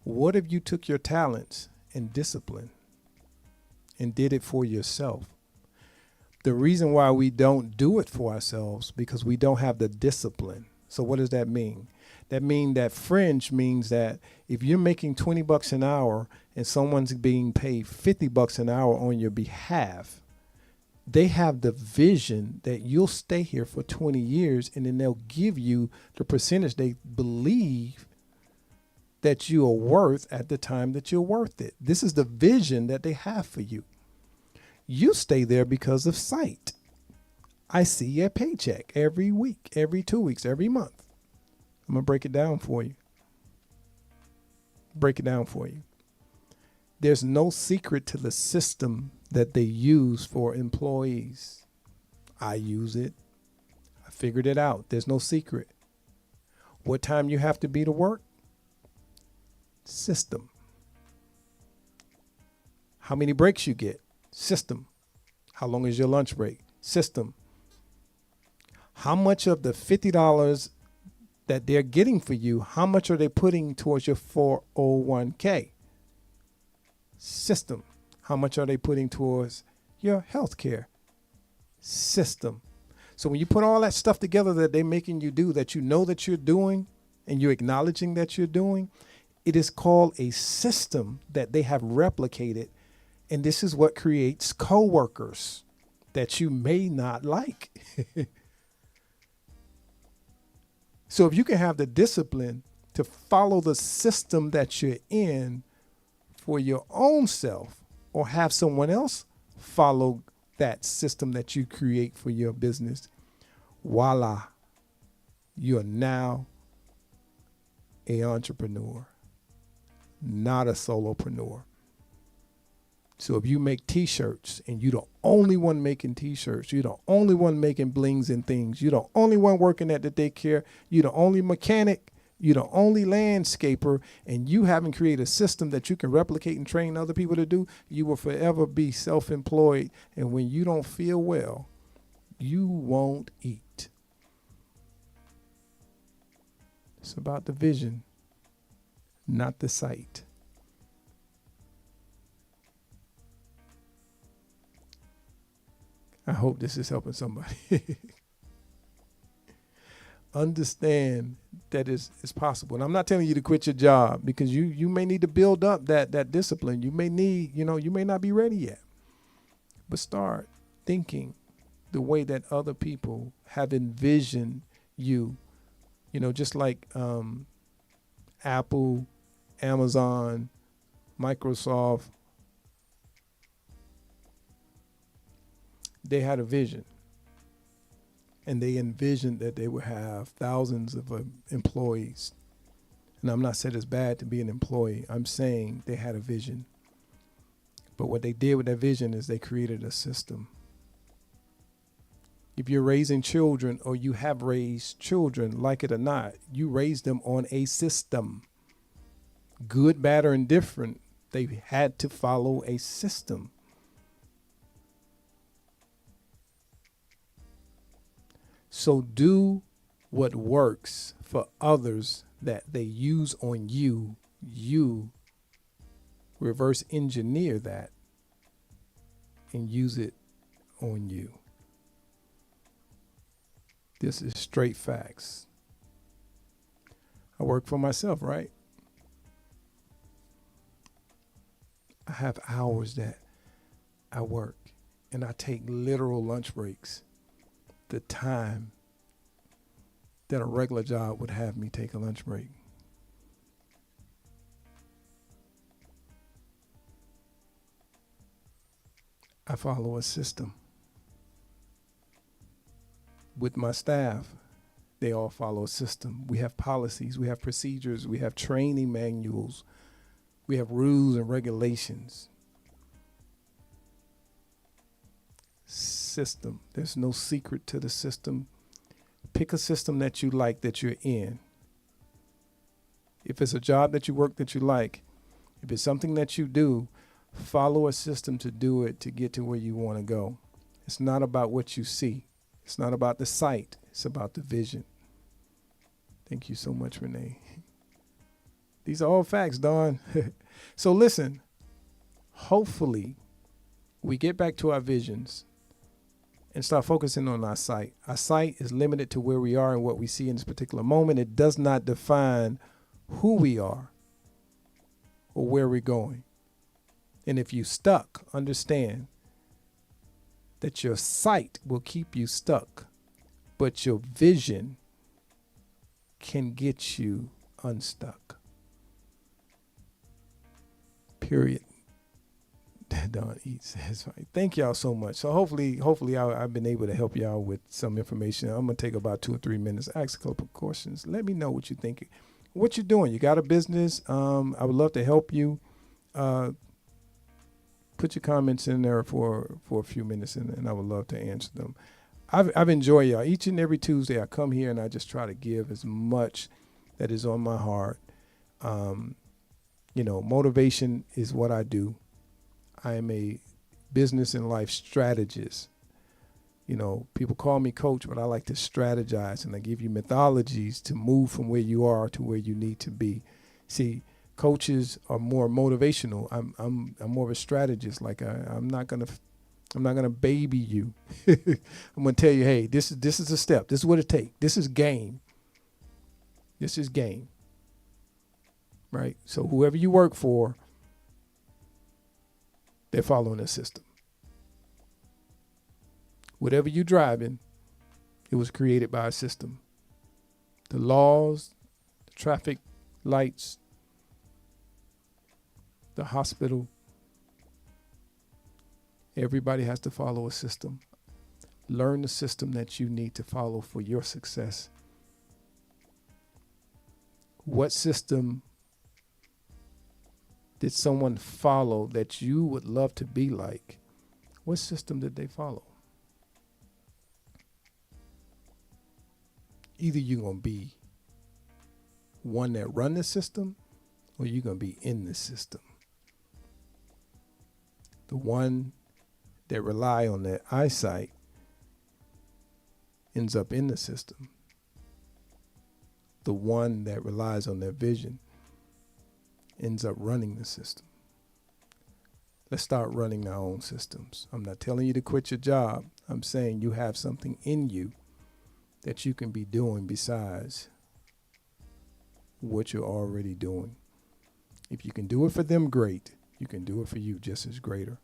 What if you took your talents and discipline and did it for yourself? The reason why we don't do it for ourselves because we don't have the discipline. So what does that mean? That means that fringe means that if you're making $20 an hour and someone's being paid $50 an hour on your behalf, they have the vision that you'll stay here for 20 years and then they'll give you the percentage they believe that you are worth at the time that you're worth it. This is the vision that they have for you. You stay there because of sight. I see your paycheck every week, every 2 weeks, every month. I'm going to break it down for you. Break it down for you. There's no secret to the system that they use for employees. I use it. I figured it out. There's no secret. What time you have to be to work? System. How many breaks you get? System. How long is your lunch break? System. How much of the $50 that they're getting for you, how much are they putting towards your 401k? System. How much are they putting towards your health care? System. So when you put all that stuff together that they're making you do, that you know that you're doing and you're acknowledging that you're doing, it is called a system that they have replicated. And this is what creates coworkers that you may not like. So if you can have the discipline to follow the system that you're in for your own self, or have someone else follow that system that you create for your business, voila, you're now an entrepreneur, not a solopreneur. So if you make t-shirts and you're the only one making t-shirts, you're the only one making blings and things, you're the only one working at the daycare, you're the only mechanic, you're the only landscaper, and you haven't created a system that you can replicate and train other people to do, you will forever be self-employed. And when you don't feel well, you won't eat. It's about the vision, not the sight. I hope this is helping somebody. Understand that it's possible. And I'm not telling you to quit your job, because you may need to build up that discipline. You may need, you may not be ready yet. But start thinking the way that other people have envisioned you. Just like Apple, Amazon, Microsoft, they had a vision, and they envisioned that they would have thousands of employees. And I'm not saying it's bad to be an employee. I'm saying they had a vision. But what they did with that vision is they created a system. If you're raising children, or you have raised children, like it or not, you raise them on a system. Good, bad, or indifferent, they had to follow a system. So do what works for others that they use on you. You reverse engineer that and use it on you. This is straight facts. I work for myself, right? I have hours that I work, and I take literal lunch breaks. The time that a regular job would have me take a lunch break. I follow a system. With my staff, they all follow a system. We have policies, we have procedures, we have training manuals, we have rules and regulations. System. There's no secret to the system. Pick a system that you like, that you're in. If it's a job that you work that you like, if it's something that you do, follow a system to do it, to get to where you want to go. It's not about what you see. It's not about the sight. It's about the vision. Thank you so much, Renee. These are all facts, Dawn. So listen, hopefully we get back to our visions and start focusing on our sight. Our sight is limited to where we are and what we see in this particular moment. It does not define who we are or where we're going. And if you stuck, understand that your sight will keep you stuck, but your vision can get you unstuck. Period. Don eats. That's right. Thank y'all so much. So hopefully I've been able to help y'all with some information. I'm gonna take about 2 or 3 minutes, ask a couple of questions. Let me know what you think, what you're doing. You got a business? I would love to help you. Put your comments in there for a few minutes, and I would love to answer them. I've enjoyed y'all. Each and every Tuesday I come here and I just try to give as much that is on my heart. Motivation is what I do. I am a business and life strategist. People call me coach, but I like to strategize, and I give you methodologies to move from where you are to where you need to be. See, coaches are more motivational. I'm more of a strategist. Like I'm not gonna baby you. I'm gonna tell you, hey, this is a step. This is what it takes. This is game. This is game. Right? So whoever you work for, they're following a system. Whatever you're driving, it was created by a system. The laws, the traffic lights, the hospital, everybody has to follow a system. Learn the system that you need to follow for your success. What system did someone follow that you would love to be like? What system did they follow? Either you're going to be one that run the system, or you're going to be in the system. The one that rely on their eyesight ends up in the system. The one that relies on their vision ends up running the system. Let's start running our own systems. I'm not telling you to quit your job. I'm saying you have something in you that you can be doing besides what you're already doing. If you can do it for them, great. You can do it for you just as greater.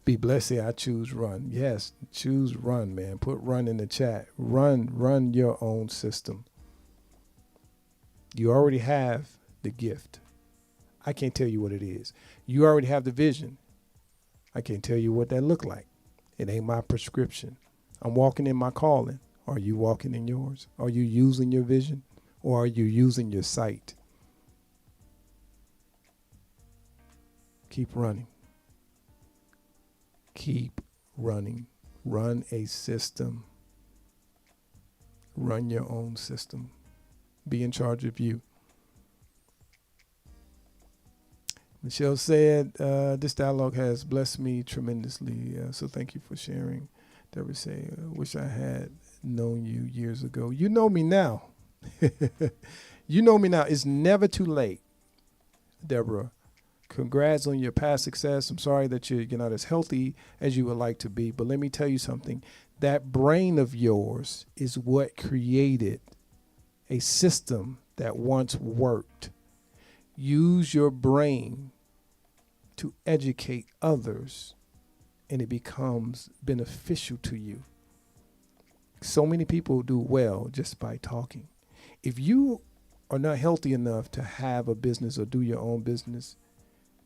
Be blessed. Say, I choose run. Yes, choose run, man. Put run in the chat. Run your own system. You already have the gift. I can't tell you what it is. You already have the vision. I can't tell you what that look like. It ain't my prescription. I'm walking in my calling. Are you walking in yours? Are you using your vision, or are you using your sight? Keep running. Keep running. Run a system. Run your own system. Be in charge of you. Michelle said, this dialogue has blessed me tremendously. So thank you for sharing. Deborah say, wish I had known you years ago. You know me now. You know me now. It's never too late. Deborah, congrats on your past success. I'm sorry that you're not as healthy as you would like to be. But let me tell you something. That brain of yours is what created a system that once worked. Use your brain to educate others, and it becomes beneficial to you. So many people do well just by talking. If you are not healthy enough to have a business or do your own business,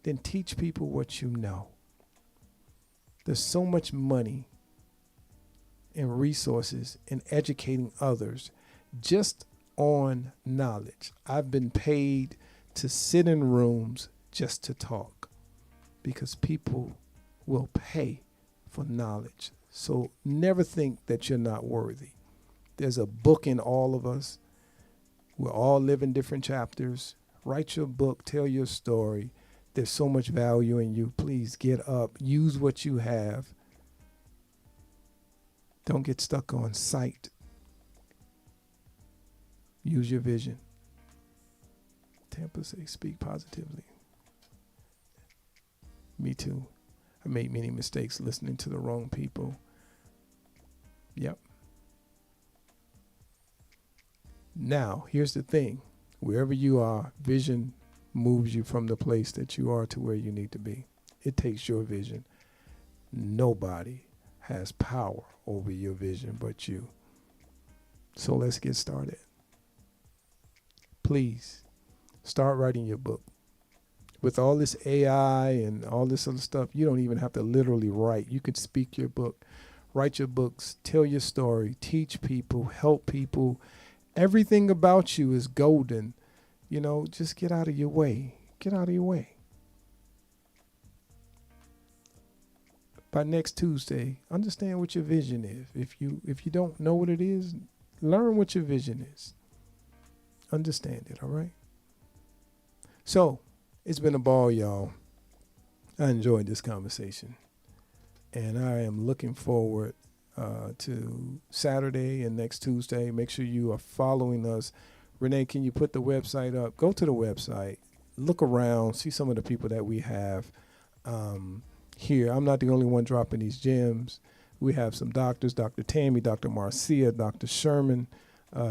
then teach people what you know. There's so much money and resources in educating others just on knowledge. I've been paid to sit in rooms just to talk because people will pay for knowledge. So never think that you're not worthy. There's a book in all of us. We're all living different chapters. Write your book, tell your story. There's so much value in you. Please get up, use what you have. Don't get stuck on sight. Use your vision. Tampa say, speak positively. Me too. I made many mistakes listening to the wrong people. Yep. Now, here's the thing. Wherever you are, vision moves you from the place that you are to where you need to be. It takes your vision. Nobody has power over your vision but you. So let's get started. Please start writing your book. With all this AI and all this other stuff, you don't even have to literally write. You could speak your book, write your books, tell your story, teach people, help people. Everything about you is golden. You know, just get out of your way. Get out of your way. By next Tuesday, understand what your vision is. If you don't know what it is, learn what your vision is. Understand it, all right? So, it's been a ball, y'all. I enjoyed this conversation. And I am looking forward to Saturday and next Tuesday. Make sure you are following us. Renee, can you put the website up? Go to the website. Look around. See some of the people that we have here. I'm not the only one dropping these gems. We have some doctors, Dr. Tammy, Dr. Marcia, Dr. Sherman.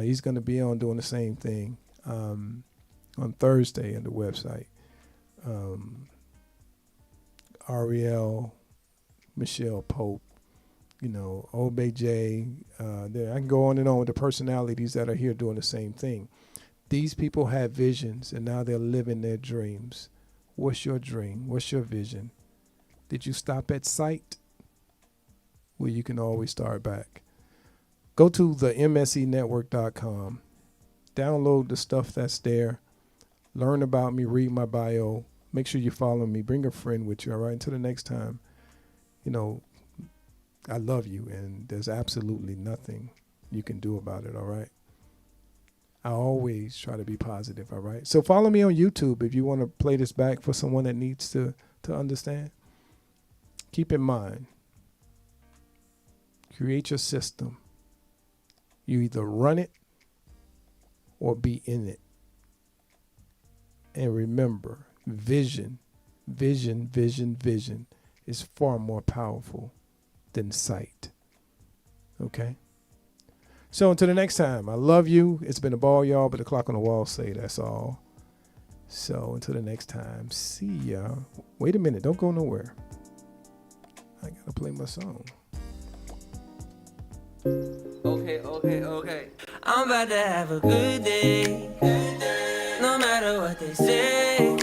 He's going to be on doing the same thing on Thursday on the website. Ariel, Michelle Pope, Obey J. I can go on and on with the personalities that are here doing the same thing. These people have visions, and now they're living their dreams. What's your dream? What's your vision? Did you stop at sight? Well, you can always start back. Go to the msenetwork.com. Download the stuff that's there. Learn about me, read my bio. Make sure you follow me. Bring a friend with you, all right? Until the next time, you know, I love you, and there's absolutely nothing you can do about it, all right? I always try to be positive, all right? So follow me on YouTube if you want to play this back for someone that needs to understand. Keep in mind, create your system. You either run it or be in it. And remember, vision is far more powerful than sight. Okay? So until the next time, I love you. It's been a ball, y'all, but the clock on the wall say that's all. So until the next time, see ya. Wait a minute, don't go nowhere. I gotta play my song. Okay. I'm about to have a good day. No matter what they say.